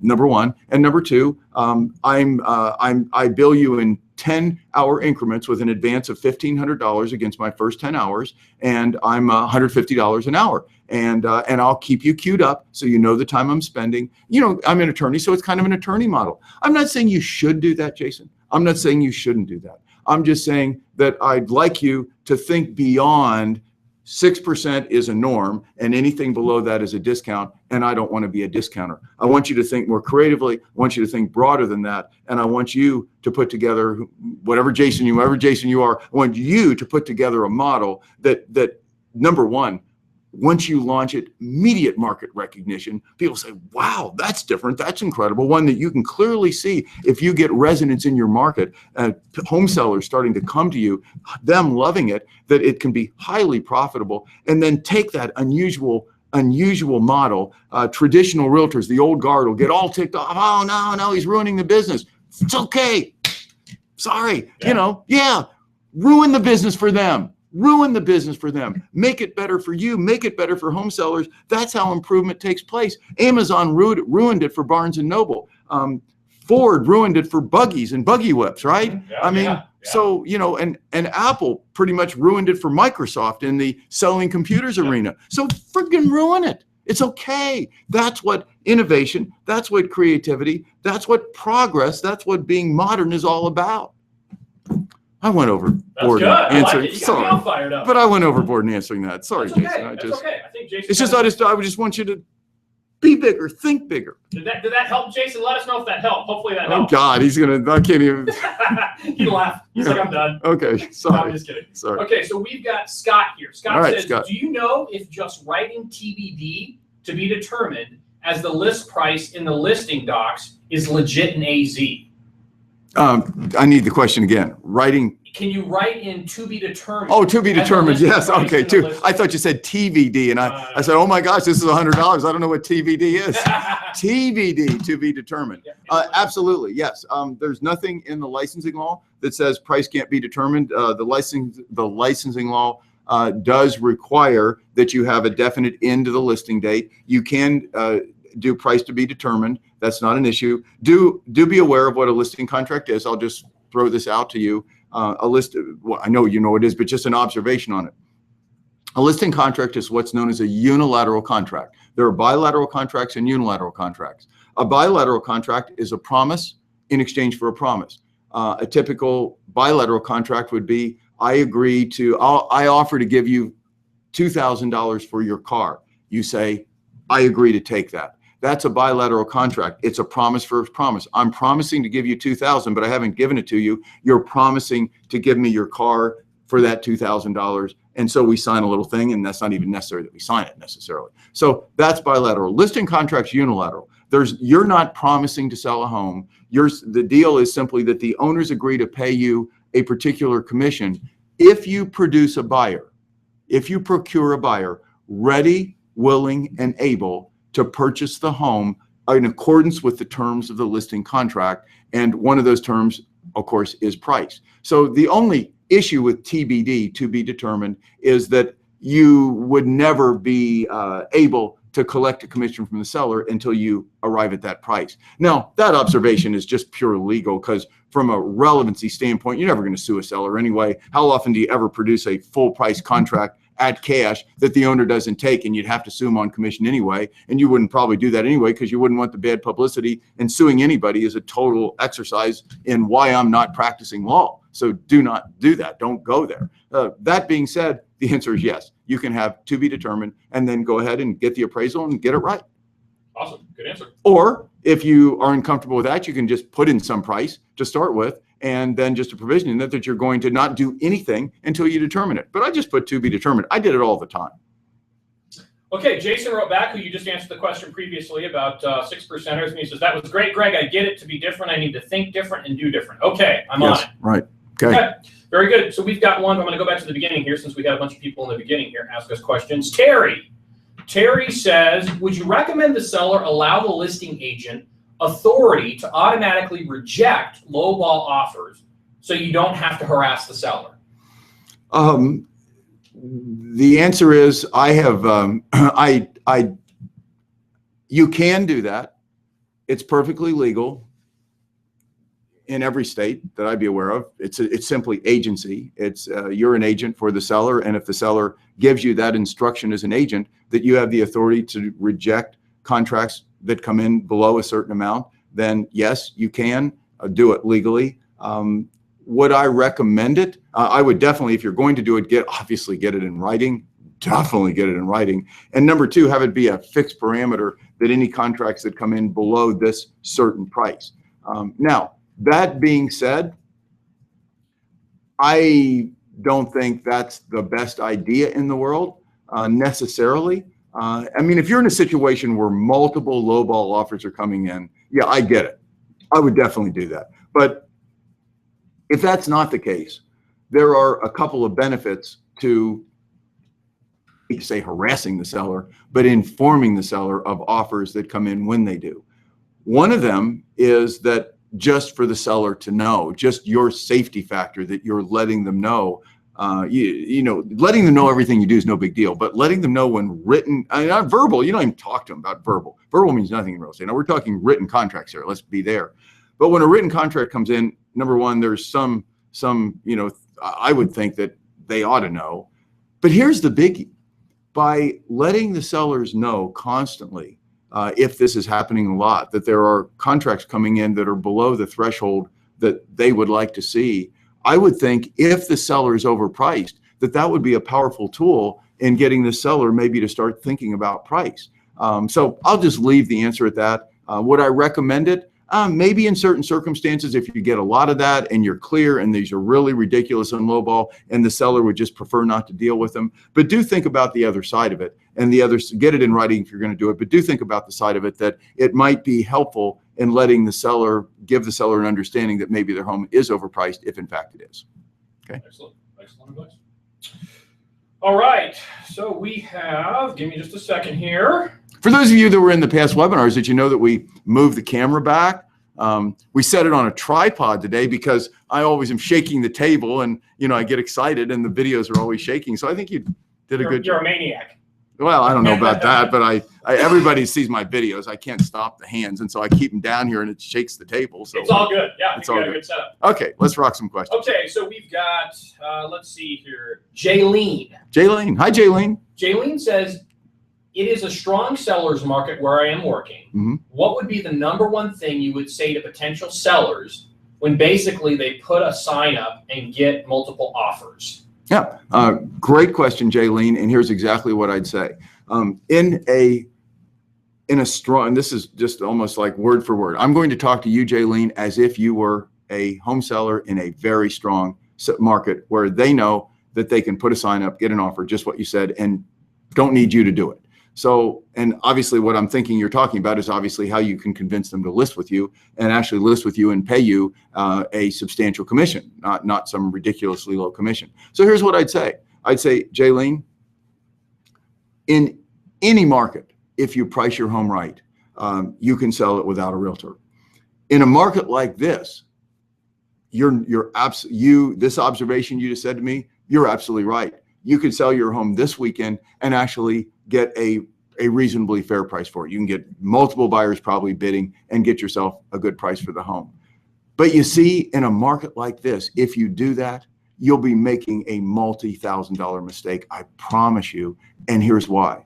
Number one, and number two, I bill you in 10-hour increments with an advance of $1,500 against my first 10 hours, and I'm $150 an hour, and I'll keep you queued up so you know the time I'm spending. I'm an attorney, so it's kind of an attorney model. I'm not saying you should do that, Jason. I'm not saying you shouldn't do that. I'm just saying that I'd like you to think beyond 6% is a norm, and anything below that is a discount, and I don't want to be a discounter. I want you to think more creatively. I want you to think broader than that, and I want you to put together, whoever Jason you are, I want you to put together a model that number one, once you launch it, immediate market recognition. People say, wow, that's different. That's incredible. One that you can clearly see if you get resonance in your market, home sellers starting to come to you, them loving it, that it can be highly profitable. And then take that unusual model. Traditional realtors, the old guard, will get all ticked off. Oh, no, he's ruining the business. It's okay. Sorry. Ruin the business for them. Ruin the business for them. Make it better for you. Make it better for home sellers. That's how improvement takes place. Amazon ruined it for Barnes & Noble. Ford ruined it for buggies and buggy whips, right? So, you know, and Apple pretty much ruined it for Microsoft in the selling computers arena. So friggin' ruin it. It's okay. That's what innovation, that's what creativity, that's what progress, that's what being modern is all about. I went overboard answering. Sorry, all fired up. But I went overboard in answering that. Sorry, that's Jason. Okay. That's okay. I think Jason. It's just I would just want you to be bigger, think bigger. Did that help, Jason? Let us know if that helped. Hopefully that helped. Oh God, he's gonna. I can't even. He laughed. He's like, I'm done. Okay, sorry. No, I'm just kidding. Sorry. Okay, so we've got Scott here. Scott right, says, Scott. do you know if just writing TBD to be determined as the list price in the listing docs is legit in AZ? I need the question again. Writing. Can you write in to be determined? Oh, to be determined. Yes. Okay. I thought you said TVD, and I said, oh my gosh, this is $100. I don't know what TVD is. TVD, to be determined. Absolutely. Yes. There's nothing in the licensing law that says price can't be determined. The licensing law does require that you have a definite end to the listing date. You can do price to be determined. That's not an issue. Do be aware of what a listing contract is. I'll just throw this out to you. Well, I know you know what it is, but just an observation on it. A listing contract is what's known as a unilateral contract. There are bilateral contracts and unilateral contracts. A bilateral contract is a promise in exchange for a promise. A typical bilateral contract would be, I offer to give you $2,000 for your car. You say, I agree to take that. That's a bilateral contract. It's a promise for a promise. I'm promising to give you $2,000, but I haven't given it to you. You're promising to give me your car for that $2,000. And so we sign a little thing, and that's not even necessary that we sign it necessarily. So that's bilateral. Listing contracts, unilateral. You're not promising to sell a home. The deal is simply that the owners agree to pay you a particular commission if you produce a buyer, if you procure a buyer ready, willing, and able to purchase the home in accordance with the terms of the listing contract. And one of those terms, of course, is price. So the only issue with TBD, to be determined, is that you would never be able to collect a commission from the seller until you arrive at that price. Now, that observation is just pure legal, because from a relevancy standpoint, you're never going to sue a seller anyway. How often do you ever produce a full price contract at cash that the owner doesn't take, and you'd have to sue them on commission anyway? And you wouldn't probably do that anyway, because you wouldn't want the bad publicity, and suing anybody is a total exercise in why I'm not practicing law. So do not do that. Don't go there. That being said, the answer is yes. You can have to be determined and then go ahead and get the appraisal and get it right. Awesome. Good answer. Or if you are uncomfortable with that, you can just put in some price to start with, and then just a provision in that you're going to not do anything until you determine it. But I just put to be determined. I did it all the time. Okay, Jason wrote back, who you just answered the question previously about 6%ers, and he says, that was great, Greg. I get it. To be different, I need to think different and do different. Okay, I'm on it. Right. Okay. Very good. So we've got one. I'm going to go back to the beginning here, since we got a bunch of people in the beginning here ask us questions. Terry says, would you recommend the seller allow the listing agent authority to automatically reject lowball offers so you don't have to harass the seller? The answer is you can do that. It's perfectly legal in every state that I'd be aware of. It's simply agency. You're an agent for the seller, and if the seller gives you that instruction as an agent, that you have the authority to reject contracts that come in below a certain amount, then yes, you can do it legally. Would I recommend it? I would definitely, if you're going to do it, obviously get it in writing. Definitely get it in writing. And number two, have it be a fixed parameter that any contracts that come in below this certain price. Now, that being said, I don't think that's the best idea in the world necessarily. I mean, if you're in a situation where multiple lowball offers are coming in, yeah, I get it. I would definitely do that. But if that's not the case, there are a couple of benefits to, say, harassing the seller, but informing the seller of offers that come in when they do. One of them is that just for the seller to know, just your safety factor, that you're letting them know. Letting them know everything you do is no big deal, but letting them know when written, not verbal, you don't even talk to them about verbal. Verbal means nothing in real estate. Now we're talking written contracts here. Let's be there. But when a written contract comes in, number one, there's some some, I would think that they ought to know. But here's the biggie. By letting the sellers know constantly, if this is happening a lot, that there are contracts coming in that are below the threshold that they would like to see, I would think if the seller is overpriced, that would be a powerful tool in getting the seller maybe to start thinking about price. So I'll just leave the answer at that. Would I recommend it? Maybe in certain circumstances, if you get a lot of that and you're clear and these are really ridiculous and lowball and the seller would just prefer not to deal with them. But do think about the other side of it, and the others, get it in writing if you're going to do it, but do think about the side of it that it might be helpful in letting the seller, give the seller an understanding that maybe their home is overpriced if in fact it is. Okay. Excellent. Excellent advice. All right. So we have, give me just a second here. For those of you that were in the past webinars, did you know that we moved the camera back? We set it on a tripod today because I always am shaking the table and, I get excited and the videos are always shaking. So I think you did a good job. You're a maniac. Well, I don't know about that, but everybody sees my videos. I can't stop the hands. And so I keep them down here and it shakes the table. So it's all good. Yeah, it's you all got good. A good setup. Okay, let's rock some questions. Okay, so we've got, let's see here, Jaylene. Jaylene. Hi, Jaylene. Jaylene says, it is a strong seller's market where I am working. Mm-hmm. What would be the number one thing you would say to potential sellers when basically they put a sign up and get multiple offers? Yeah, great question, Jaylene. And here's exactly what I'd say. In a strong, and this is just almost like word for word, I'm going to talk to you, Jaylene, as if you were a home seller in a very strong market where they know that they can put a sign up, get an offer, just what you said, and don't need you to do it. So, and obviously what I'm thinking you're talking about is obviously how you can convince them to list with you and actually list with you and pay you a substantial commission, not some ridiculously low commission. So here's what I'd say. I'd say, Jaylene, in any market, if you price your home right, you can sell it without a realtor. In a market like this, this observation you just said to me, you're absolutely right. You could sell your home this weekend and actually get a reasonably fair price for it. You can get multiple buyers probably bidding and get yourself a good price for the home. But you see, in a market like this, if you do that, you'll be making a multi-$1,000 mistake, I promise you. And here's why.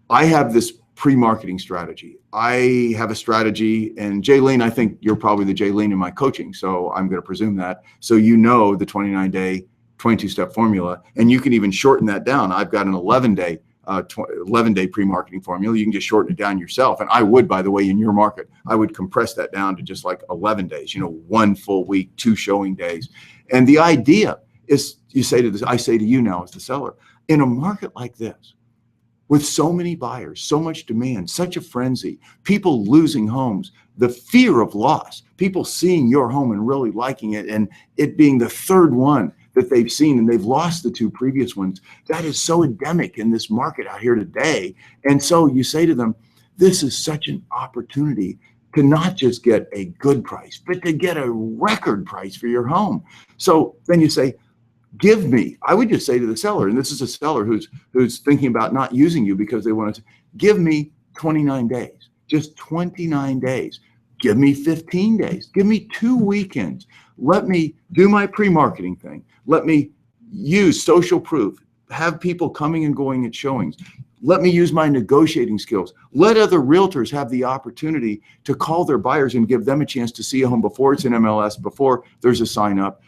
I have this pre-marketing strategy. I have a strategy, and Jaylene, I think you're probably the Jaylene in my coaching, so I'm going to presume that. So you know the 29-day, 22-step formula, and you can even shorten that down. I've got an 11-day pre-marketing formula. You can just shorten it down yourself. And I would, by the way, in your market, I would compress that down to just like 11 days, 1 full week, 2 showing days. And the idea is, I say to you now as the seller, in a market like this, with so many buyers, so much demand, such a frenzy, people losing homes, the fear of loss, people seeing your home and really liking it, and it being the third one that they've seen and they've lost the 2 previous ones. That is so endemic in this market out here today. And so you say to them, this is such an opportunity to not just get a good price, but to get a record price for your home. So then you say, I would just say to the seller, and this is a seller who's thinking about not using you because they want to, give me 29 days, just 29 days. Give me 15 days. Give me 2 weekends. Let me do my pre-marketing thing. Let me use social proof, have people coming and going at showings. Let me use my negotiating skills. Let other realtors have the opportunity to call their buyers and give them a chance to see a home before it's in MLS, before there's a sign up.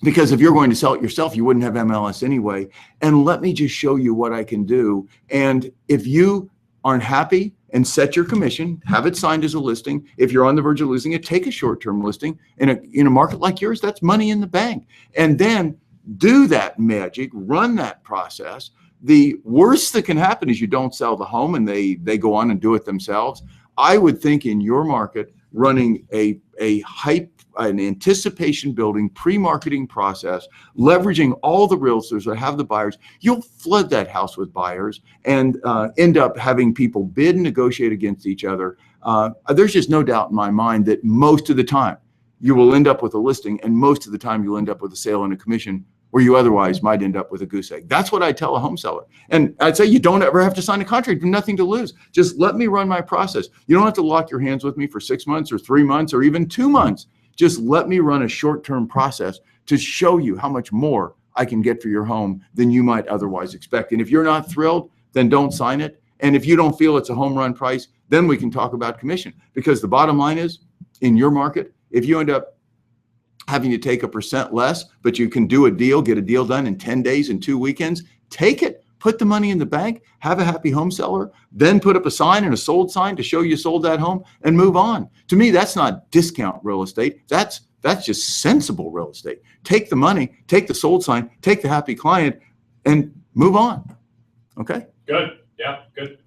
Because if you're going to sell it yourself, you wouldn't have MLS anyway. And let me just show you what I can do. And if you aren't happy, and set your commission, have it signed as a listing. If you're on the verge of losing it, take a short-term listing. In a market like yours, that's money in the bank. And then do that magic, run that process. The worst that can happen is you don't sell the home and they go on and do it themselves. I would think in your market, running an anticipation building pre-marketing process, leveraging all the realtors that have the buyers, you'll flood that house with buyers and end up having people bid and negotiate against each other. There's just no doubt in my mind that most of the time you will end up with a listing, and most of the time you'll end up with a sale and a commission where you otherwise might end up with a goose egg. That's what I tell a home seller. And I'd say you don't ever have to sign a contract, nothing to lose. Just let me run my process. You don't have to lock your hands with me for 6 months or 3 months or even 2 months. Just let me run a short-term process to show you how much more I can get for your home than you might otherwise expect. And if you're not thrilled, then don't sign it. And if you don't feel it's a home run price, then we can talk about commission. Because the bottom line is, in your market, if you end up having to take 1% less, but you can do a deal, get a deal done in 10 days and 2 weekends, take it. Put the money in the bank, have a happy home seller, then put up a sign and a sold sign to show you sold that home and move on. To me, that's not discount real estate. That's just sensible real estate. Take the money, take the sold sign, take the happy client, and move on. Okay? Good. Yeah, good.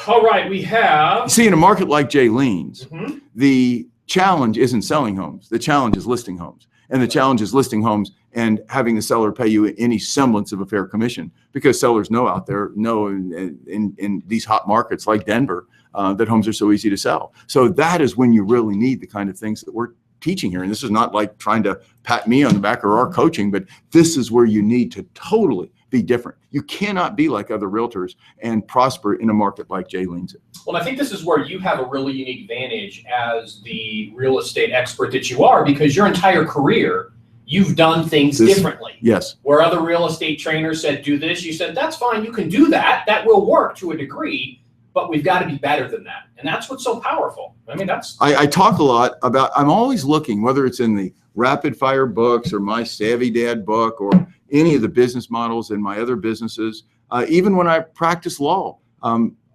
All right, we have. See, in a market like Jaylene's, the challenge isn't selling homes. The challenge is listing homes. And the challenge is listing homes and having the seller pay you any semblance of a fair commission, because sellers know out there, know in these hot markets like Denver, that homes are so easy to sell. So that is when you really need the kind of things that we're teaching here. And this is not like trying to pat me on the back or our coaching, but this is where you need to totally be different. You cannot be like other realtors and prosper in a market like Jaylene's. Well, I think this is where you have a really unique advantage as the real estate expert that you are, because your entire career, you've done things differently. Yes. Where other real estate trainers said, do this, you said, that's fine, you can do that. That will work to a degree, but we've got to be better than that. And that's what's so powerful. I mean, I talk a lot about, I'm always looking, whether it's in the rapid fire books or my Savvy Dad book or any of the business models in my other businesses, even when I practice law,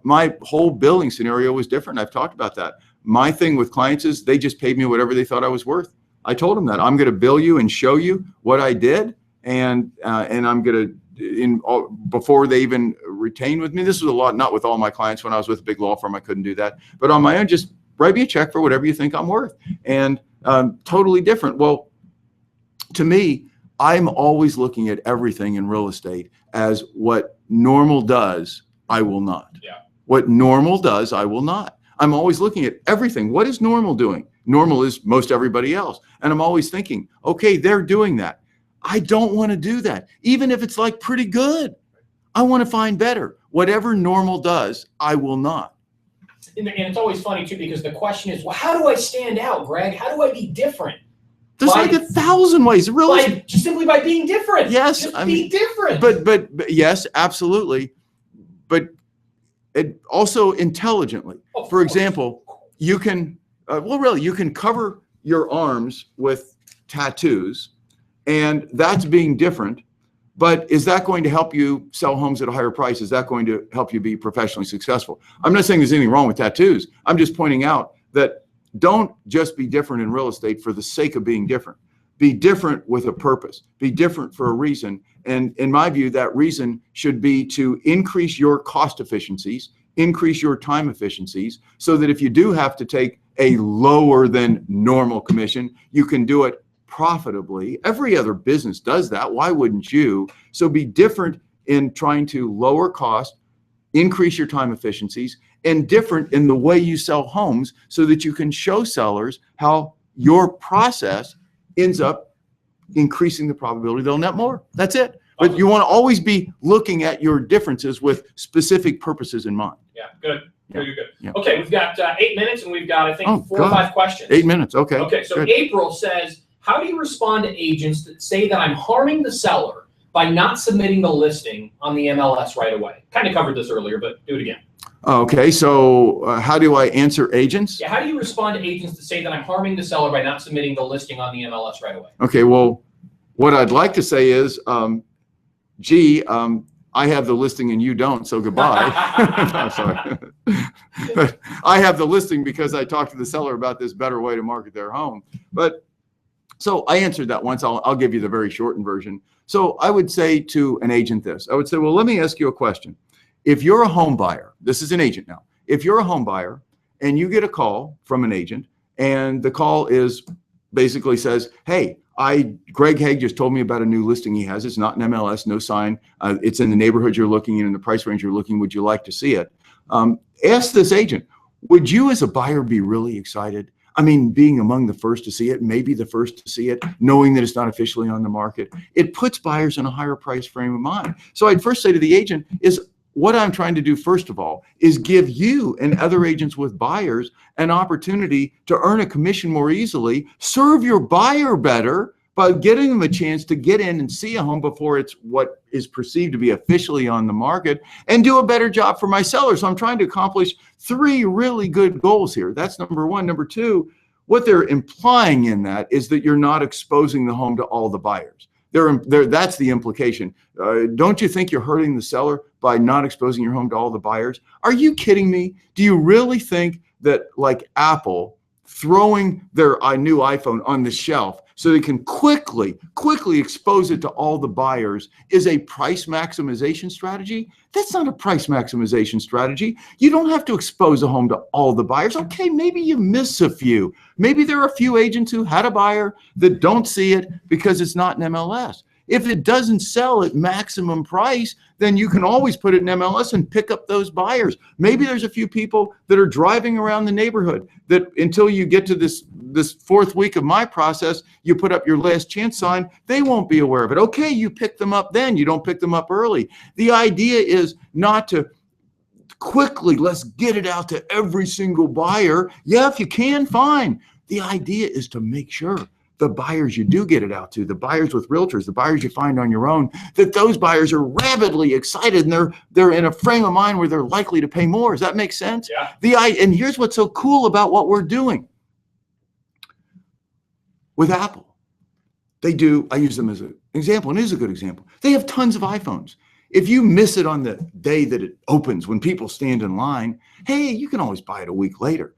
my whole billing scenario was different. I've talked about that. My thing with clients is they just paid me whatever they thought I was worth. I told them that I'm going to bill you and show you what I did, and I'm going to, before they even retain with me. This was a lot, not with all my clients. When I was with a big law firm, I couldn't do that. But on my own, just write me a check for whatever you think I'm worth. And totally different. Well, to me, I'm always looking at everything in real estate as what normal does, I will not. Yeah. What normal does, I will not. I'm always looking at everything. What is normal doing? Normal is most everybody else. And I'm always thinking, okay, they're doing that. I don't want to do that. Even if it's like pretty good, I want to find better. Whatever normal does, I will not. And it's always funny too, because the question is, well, how do I stand out, Greg? How do I be different? There's like 1,000 ways. Really, just simply by being different. Yes, just be different. But yes, absolutely. But it also intelligently. For example, you can you can cover your arms with tattoos, and that's being different. But is that going to help you sell homes at a higher price? Is that going to help you be professionally successful? I'm not saying there's anything wrong with tattoos. I'm just pointing out that don't just be different in real estate for the sake of being different. Be different with a purpose. Be different for a reason. And in my view, that reason should be to increase your cost efficiencies, increase your time efficiencies, so that if you do have to take a lower than normal commission, you can do it profitably. Every other business does that. Why wouldn't you? So be different in trying to lower cost, increase your time efficiencies, and different in the way you sell homes so that you can show sellers how your process ends up increasing the probability they'll net more. That's it. But you want to always be looking at your differences with specific purposes in mind. Yeah, good. Yeah. Good. Yeah. Okay, we've got 8 minutes, and we've got, I think, 4 or 5 questions. 8 minutes, okay. Okay, so good. April says, how do you respond to agents that say that I'm harming the seller by not submitting the listing on the MLS right away? Kind of covered this earlier, but do it again. Okay, so how do I answer agents? Yeah, how do you respond to agents that say that I'm harming the seller by not submitting the listing on the MLS right away? Okay, well, what I'd like to say is, I have the listing and you don't, so goodbye. I'm sorry. But I have the listing because I talked to the seller about this better way to market their home. But so I answered that once. I'll give you the very shortened version. So I would say to an agent this. I would say, well, let me ask you a question. If you're a home buyer, this is an agent now. If you're a home buyer and you get a call from an agent, and the call is basically says, hey, Greg Haig just told me about a new listing he has. It's not an MLS, no sign. It's in the neighborhood you're looking in the price range you're looking. Would you like to see it? Ask this agent, would you as a buyer be really excited? I mean, being among the first to see it, maybe the first to see it, knowing that it's not officially on the market, it puts buyers in a higher price frame of mind. So I'd first say to the agent is, what I'm trying to do, first of all, is give you and other agents with buyers an opportunity to earn a commission more easily, serve your buyer better by getting them a chance to get in and see a home before it's what is perceived to be officially on the market, and do a better job for my seller. So I'm trying to accomplish 3 really good goals here. That's number 1. Number 2, what they're implying in that is that you're not exposing the home to all the buyers. That's the implication. Don't you think you're hurting the seller by not exposing your home to all the buyers? Are you kidding me? Do you really think that, like Apple throwing their new iPhone on the shelf so they can quickly expose it to all the buyers is a price maximization strategy? That's not a price maximization strategy. You don't have to expose a home to all the buyers. Okay, maybe you miss a few. Maybe there are a few agents who had a buyer that don't see it because it's not an MLS. If it doesn't sell at maximum price, then you can always put it in MLS and pick up those buyers. Maybe there's a few people that are driving around the neighborhood that until you get to this 4th week of my process, you put up your last chance sign, they won't be aware of it. Okay, you pick them up then, you don't pick them up early. The idea is not to quickly, let's get it out to every single buyer. Yeah, if you can, fine. The idea is to make sure the buyers you do get it out to, the buyers with realtors, the buyers you find on your own, that those buyers are rabidly excited and they're in a frame of mind where they're likely to pay more. Does that make sense? Yeah. And here's what's so cool about what we're doing with Apple. I use them as an example, and it is a good example. They have tons of iPhones. If you miss it on the day that it opens, when people stand in line, hey, you can always buy it a week later.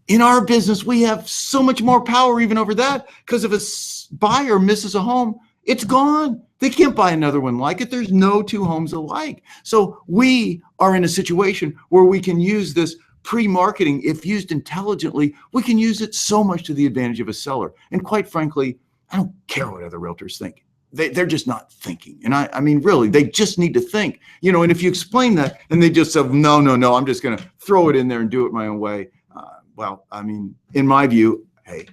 In our business, we have so much more power even over that, because if a buyer misses a home, it's gone. They can't buy another one like it. There's no 2 homes alike. So we are in a situation where we can use this pre-marketing. If used intelligently, we can use it so much to the advantage of a seller. And quite frankly, I don't care what other realtors think. They're just not thinking. And I mean, really, they just need to think. And if you explain that and they just say, no, I'm just going to throw it in there and do it my own way. Well, I mean, in my view, hey,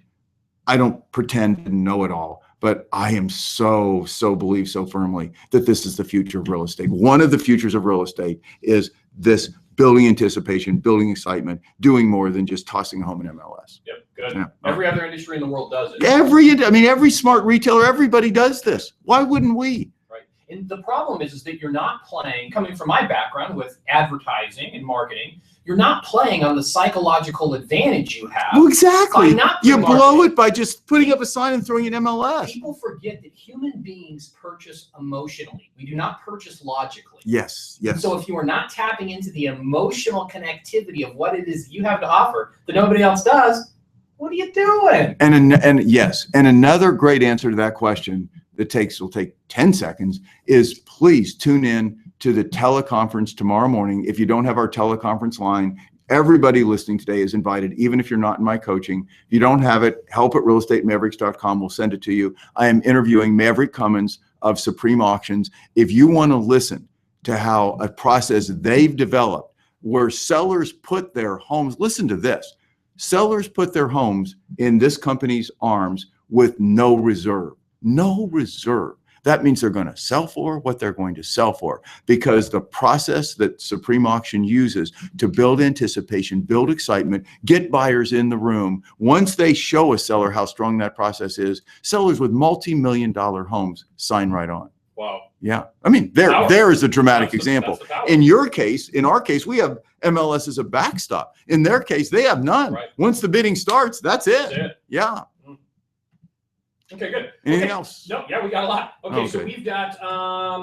I don't pretend to know it all, but I am believe so firmly that this is the future of real estate. One of the futures of real estate is this building anticipation, building excitement, doing more than just tossing home an MLS. Yep, good. Yeah. Every other industry in the world does it. Every smart retailer, everybody does this. Why wouldn't we? Right. And the problem is that you're not playing, coming from my background with advertising and marketing, you're not playing on the psychological advantage you have. Well, exactly. You blow it by just putting up a sign and throwing an MLS. People forget that human beings purchase emotionally. We do not purchase logically. Yes. So if you are not tapping into the emotional connectivity of what it is you have to offer that nobody else does, what are you doing? And yes, and another great answer to that question that will take 10 seconds is please tune in to the teleconference tomorrow morning. If you don't have our teleconference line, everybody listening today is invited, even if you're not in my coaching. If you don't have it, help@realestatemaverickс.com. We'll send it to you. I am interviewing Maverick Cummins of Supreme Auctions. If you want to listen to how a process they've developed where sellers put their homes, listen to this, sellers put their homes in this company's arms with no reserve. No reserve. That means they're going to sell for what they're going to sell for, because the process that Supreme Auction uses to build anticipation, build excitement, get buyers in the room, once they show a seller how strong that process is, sellers with multi-million-dollar homes sign right on. Wow. Yeah. I mean, there is a dramatic example. In our case, we have MLS as a backstop. In their case, they have none. Right. Once the bidding starts, that's it. That's it. Yeah. Okay, good. Anything else? No, yeah, we got a lot. Okay, so we've got,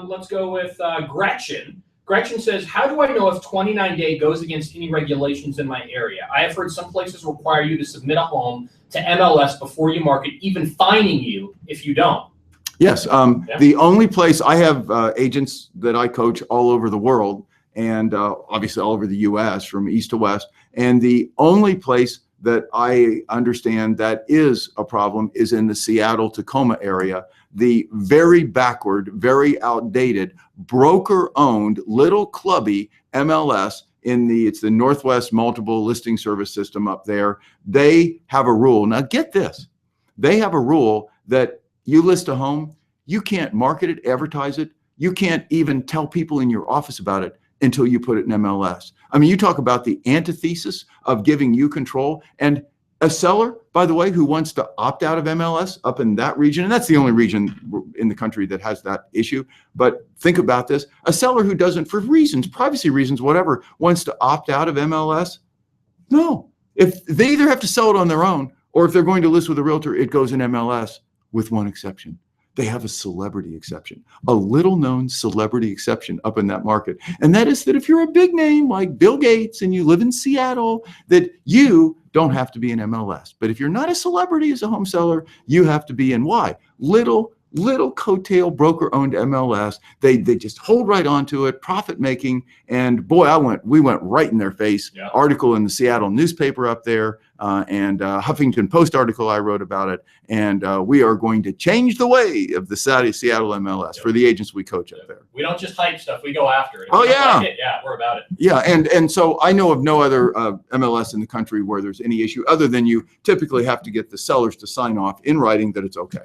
let's go with Gretchen. Gretchen says, how do I know if 29-day goes against any regulations in my area? I have heard some places require you to submit a home to MLS before you market, even fining you if you don't. Yes. The only place I have agents that I coach all over the world, and obviously all over the U.S. from east to west, and the only place that I understand that is a problem is in the Seattle-Tacoma area. The very backward, very outdated, broker-owned, little clubby MLS it's the Northwest Multiple Listing Service System up there. They have a rule. Now get this. They have a rule that you list a home, you can't market it, advertise it, you can't even tell people in your office about it until you put it in MLS. I mean, you talk about the antithesis of giving you control. And a seller, by the way, who wants to opt out of MLS up in that region, and that's the only region in the country that has that issue. But think about this. A seller who doesn't, for reasons, privacy reasons, whatever, wants to opt out of MLS, no. If they either have to sell it on their own, or if they're going to list with a realtor, it goes in MLS with one exception. They have a celebrity exception, a little known celebrity exception up in that market. And that is that if you're a big name like Bill Gates and you live in Seattle, that you don't have to be in MLS. But if you're not a celebrity as a home seller, you have to be in why? Little coattail broker owned MLS. They just hold right onto it, profit making. And boy, we went right in their face. Yeah. Article in the Seattle newspaper up there, and Huffington Post article I wrote about it. And we are going to change the way of the Seattle MLS for the agents we coach up there. We don't just hype stuff, we go after it. If Oh, we don't yeah. like it, yeah, we're about it. Yeah, and so I know of no other MLS in the country where there's any issue other than you typically have to get the sellers to sign off in writing that it's okay.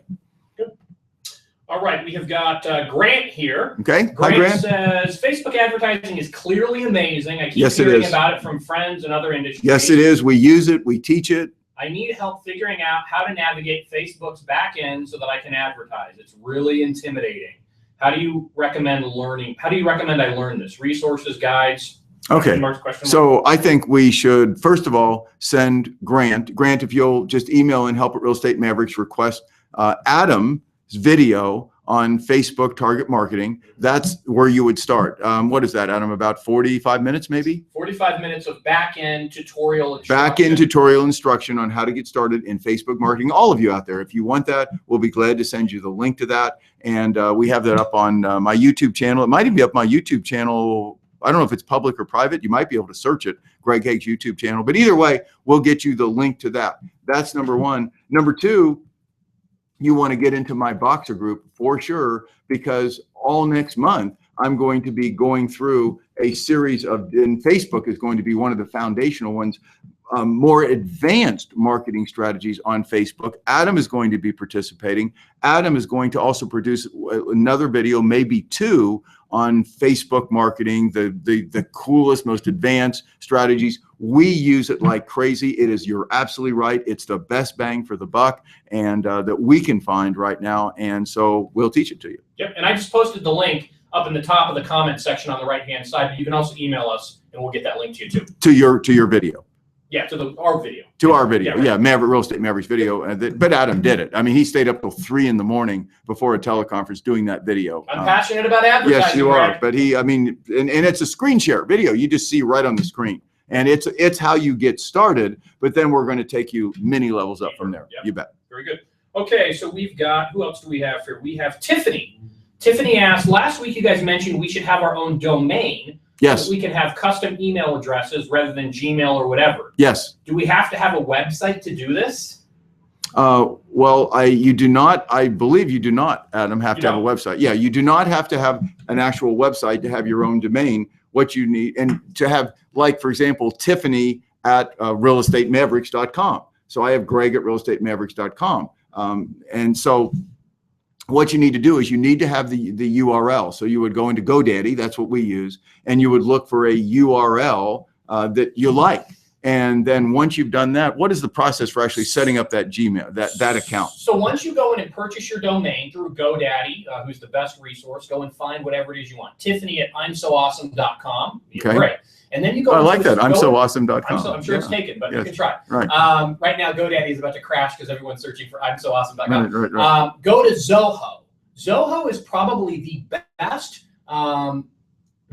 All right, we have got Grant here. Okay. Hi, Grant Grant. says, Facebook advertising is clearly amazing. I keep Yes, it hearing is. about it from friends and other industries. Yes, it is. We use it. We teach it. I need help figuring out how to navigate Facebook's back end so that I can advertise. It's really intimidating. How do you recommend learning? How do you recommend I learn this? Resources, guides? Okay. Question mark? So I think we should, first of all, send Grant, if you'll just email and help at Real Estate Mavericks, request Adam's video on Facebook target marketing. That's where you would start. What is that, Adam? About 45 minutes, maybe? 45 minutes of back-end tutorial instruction. Back-end tutorial instruction on how to get started in Facebook marketing. All of you out there, if you want that, we'll be glad to send you the link to that. And we have that up on my YouTube channel. It might even be up my YouTube channel. I don't know if it's public or private. You might be able to search it, Greg Hague's YouTube channel. But either way, we'll get you the link to that. That's number one. Number two, you want to get into my Voxer group for sure, because all next month, I'm going to be going through a series of, and Facebook is going to be one of the foundational ones, more advanced marketing strategies on Facebook. Adam is going to be participating. Adam is going to also produce another video, maybe two, on Facebook marketing, the coolest, most advanced strategies. We use it like crazy. It is, you're absolutely right. It's the best bang for the buck, and that we can find right now. And so we'll teach it to you. Yep, and I just posted the link up in the top of the comment section on the right-hand side, but you can also email us and we'll get that link to you too. To your video. Yeah, our video. To our video, right. yeah, Maverick Real Estate Mavericks video. But Adam did it. I mean, he stayed up till 3 in the morning before a teleconference doing that video. I'm passionate about advertising. Yes, you are. Greg. But he, I mean, and it's a screen share video. You just see right on the screen, and it's how you get started. But then we're going to take you many levels up from there. Yep. You bet. Very good. Okay, so we've got, who else do we have here? We have Tiffany. Tiffany asked, last week you guys mentioned we should have our own domain. Yes. So we can have custom email addresses rather than Gmail or whatever. Yes. Do we have to have a website to do this? Well, you do not. I believe you do not, Adam, have to have a website. Yeah, you do not have to have an actual website to have your own domain. What you need, and to have, like, for example, Tiffany at realestatemaverics.com. So I have Greg at realestatemaverics.com. And so what you need to do is you need to have the URL. So you would go into GoDaddy, that's what we use, and you would look for a URL that you like. And then once you've done that, what is the process for actually setting up that Gmail, that account? So once you go in and purchase your domain through GoDaddy, who's the best resource, go and find whatever it is you want. Tiffany at imsoawesome.com. Okay. Great. And then you go. I like that. I'mSoAwesome.com. I'm sure it's taken, but you can try. Right. Right now, GoDaddy is about to crash because everyone's searching for imsoawesome.com. Right. Go to Zoho. Zoho is probably the best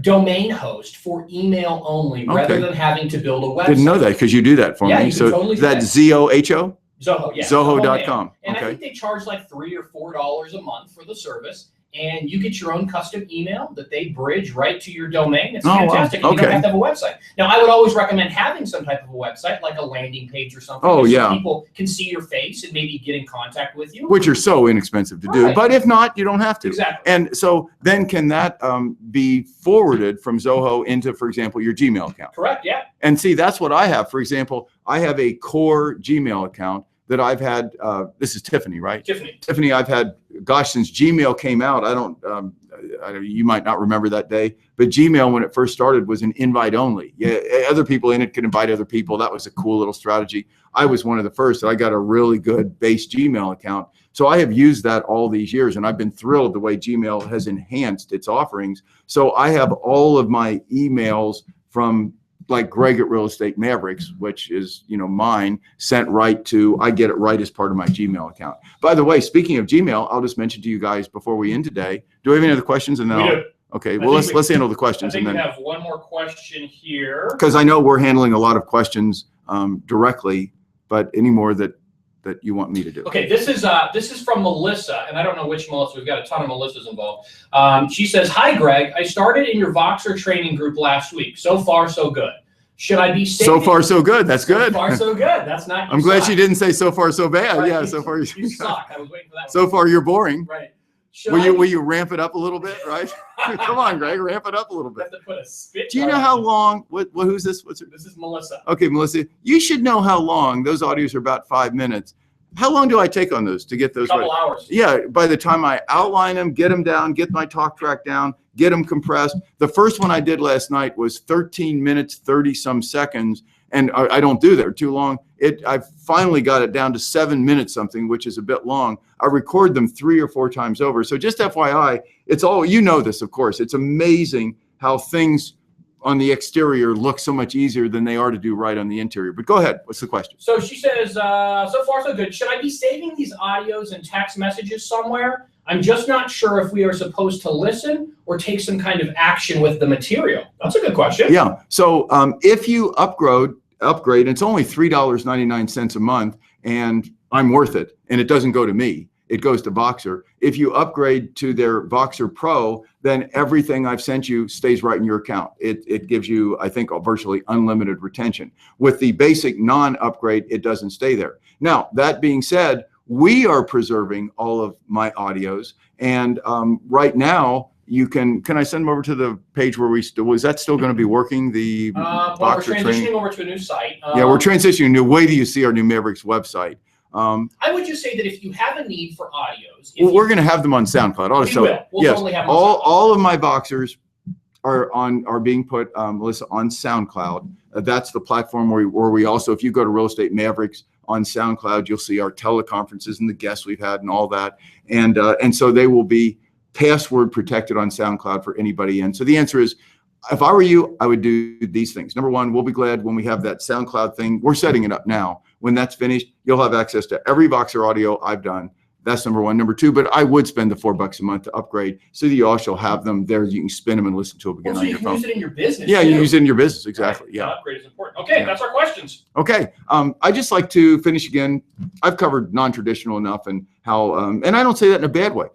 domain host for email only, rather than having to build a website. Didn't know that, because you do that for me. You So totally that's ZOHO? Zoho, yeah. Zoho.com. And I think they charge like $3 or $4 a month for the service. And you get your own custom email that they bridge right to your domain. It's fantastic. Wow. And you don't have to have a website. Now, I would always recommend having some type of a website, like a landing page or something. So people can see your face and maybe get in contact with you. Which are so inexpensive to do. But if not, you don't have to. Exactly. And so then can that be forwarded from Zoho into, for example, your Gmail account? Correct, yeah. And see, that's what I have. For example, I have a core Gmail account that I've had, this is Tiffany, right? Tiffany. Tiffany, I've had gosh, since Gmail came out, you might not remember that day, but Gmail, when it first started, was an invite only. Yeah, other people in it could invite other people. That was a cool little strategy. I was one of the first. I got a really good base Gmail account. So I have used that all these years, and I've been thrilled the way Gmail has enhanced its offerings. So I have all of my emails from like Greg at Real Estate Mavericks, which is, mine, sent right to, I get it right as part of my Gmail account. By the way, speaking of Gmail, I'll just mention to you guys before we end today, do we have any other questions? And then We do. Okay, well, let's handle the I questions. think And we then, have one more question here. because I know we're handling a lot of questions directly, but any more that you want me to do. Okay, this is from Melissa, and I don't know which Melissa. We've got a ton of Melissas involved. She says, "Hi, Greg. I started in your Voxer training group last week. So far, so good. Should I be saving?" So far, so good. That's good. So far, so good. That's not. I'm glad she didn't say so far, so bad. Right, Yeah, so far you suck. I was waiting for that. So far, you're boring. Right. Will you ramp it up a little bit, right? Come on, Greg, ramp it up a little bit. Have to put a spit. Do you know how long? Who's this? What's her? This is Melissa. Okay, Melissa, you should know how long. Those audios are about 5 minutes. How long do I take on those to get those? A couple hours. Yeah, by the time I outline them, get them down, get my talk track down, get them compressed. The first one I did last night was 13 minutes, 30 some seconds. And I don't do that, they're too long. I finally got it down to 7 minutes something, which is a bit long. I record them 3 or 4 times over. So just FYI, it's all, this, of course. It's amazing how things on the exterior look so much easier than they are to do right on the interior. But go ahead, what's the question? So she says, so far so good. Should I be saving these audios and text messages somewhere? I'm just not sure if we are supposed to listen or take some kind of action with the material. That's a good question. Yeah, so if you upgrade, it's only $3.99 a month, and I'm worth it, and it doesn't go to me. It goes to Voxer. If you upgrade to their Voxer Pro, then everything I've sent you stays right in your account. It gives you, I think, a virtually unlimited retention. With the basic non-upgrade, it doesn't stay there. Now, that being said, we are preserving all of my audios, and right now, can I send them over to the page where is that still going to be working? The well, we're transitioning training? over to a new site. Yeah, we're transitioning new. Wait till you see our new Mavericks website. I would just say that if you have a need for audios, we're going to have them on SoundCloud. We'll totally have them on SoundCloud. All of my Voxers are being put, Melissa, on SoundCloud. That's the platform where we also, if you go to Real Estate Mavericks on SoundCloud, you'll see our teleconferences and the guests we've had and all that. And so they will be password protected on SoundCloud for anybody in. So the answer is, if I were you, I would do these things. Number one, we'll be glad when we have that SoundCloud thing. We're setting it up now. When that's finished, you'll have access to every Voxer audio I've done. That's number one. Number two, but I would spend the $4 a month to upgrade so that you all shall have them there. You can spin them and listen to them again on your phone. You can use it in your business. Yeah, too. you use it in your business. Exactly. Right. Yeah. The upgrade is important. Okay, Yeah. That's our questions. Okay. I just like to finish again. I've covered non-traditional enough, and how, and I don't say that in a bad way.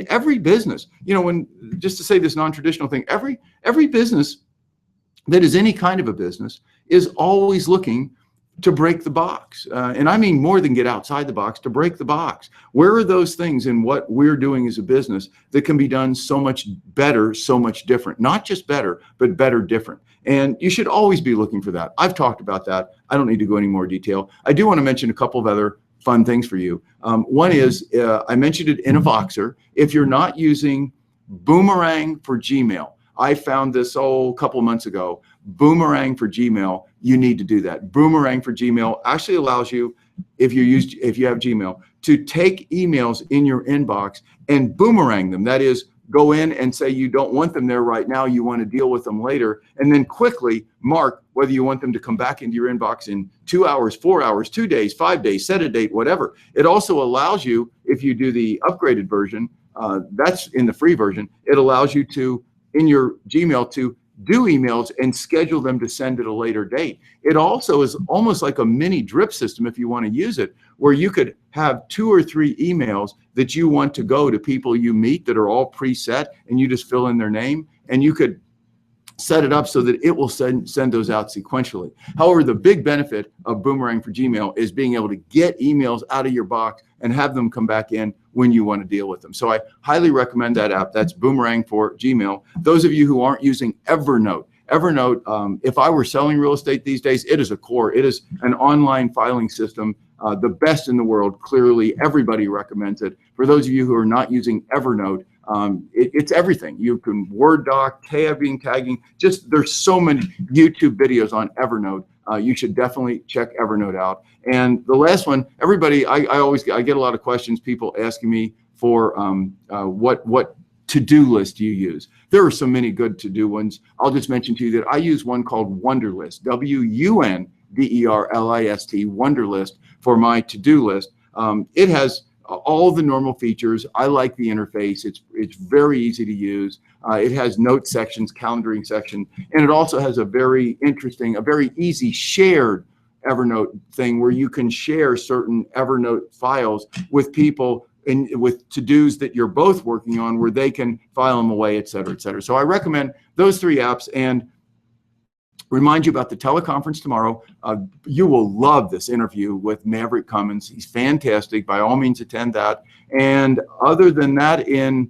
Every business, just to say this non-traditional thing, every business that is any kind of a business is always looking to break the box. And I mean more than get outside the box, to break the box. Where are those things in what we're doing as a business that can be done so much better, so much different? Not just better, but better different. And you should always be looking for that. I've talked about that. I don't need to go any more detail. I do want to mention a couple of other fun things for you. One is, I mentioned it in a Voxer. If you're not using Boomerang for Gmail, I found this a couple of months ago. Boomerang for Gmail, you need to do that. Boomerang for Gmail actually allows you, if you have Gmail, to take emails in your inbox and boomerang them. That is, go in and say you don't want them there right now, you want to deal with them later, and then quickly mark whether you want them to come back into your inbox in 2 hours, 4 hours, 2 days, 5 days, set a date, whatever. It also allows you, if you do the upgraded version, that's in the free version, it allows you to, in your Gmail, to do emails and schedule them to send at a later date. It also is almost like a mini drip system, if you want to use it, where you could have 2 or 3 emails that you want to go to people you meet that are all preset, and you just fill in their name, and you could set it up so that it will send those out sequentially. However, the big benefit of Boomerang for Gmail is being able to get emails out of your box and have them come back in when you want to deal with them. So I highly recommend that app. That's Boomerang for Gmail. Those of you who aren't using Evernote, if I were selling real estate these days, it is a core. It is an online filing system the best in the world. Clearly, everybody recommends it. For those of you who are not using Evernote, it's everything. You can Word doc, tagging, just there's so many YouTube videos on Evernote. You should definitely check Evernote out. And the last one, everybody, I get a lot of questions, people asking me for what to-do list you use. There are so many good to-do ones. I'll just mention to you that I use one called Wunderlist, WUNDERLIST, Wunderlist, for my to-do list. It has all the normal features. I like the interface. It's very easy to use. It has note sections, calendaring section, and it also has a very interesting, a very easy shared Evernote thing where you can share certain Evernote files with people and with to-dos that you're both working on, where they can file them away, et cetera, et cetera. So I recommend those 3 apps, and remind you about the teleconference tomorrow. You will love this interview with Maverick Cummins. He's fantastic. By all means, attend that. And other than that, the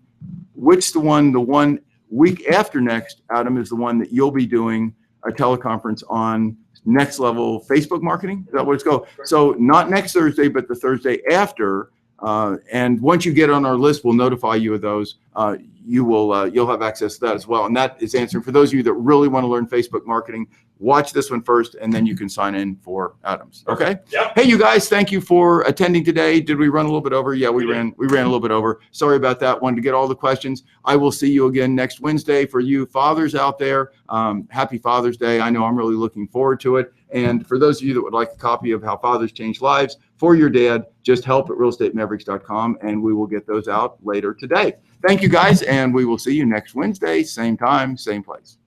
one week after next, Adam, is the one that you'll be doing a teleconference on next level Facebook marketing. Is that what it's called? So not next Thursday, but the Thursday after. And once you get on our list, we'll notify you of those. You'll have access to that as well. And that is answering for those of you that really want to learn Facebook marketing. Watch this one first, and then you can sign in for Adam's. Okay. Yep. Hey, you guys, thank you for attending today. Did we run a little bit over? Yeah, we ran a little bit over. Sorry about that. Wanted to get all the questions. I will see you again next Wednesday. For you fathers out there, happy Father's Day. I know I'm really looking forward to it. And for those of you that would like a copy of How Fathers Change Lives for your dad, just help@realestatemaverics.com, and we will get those out later today. Thank you, guys, and we will see you next Wednesday, same time, same place.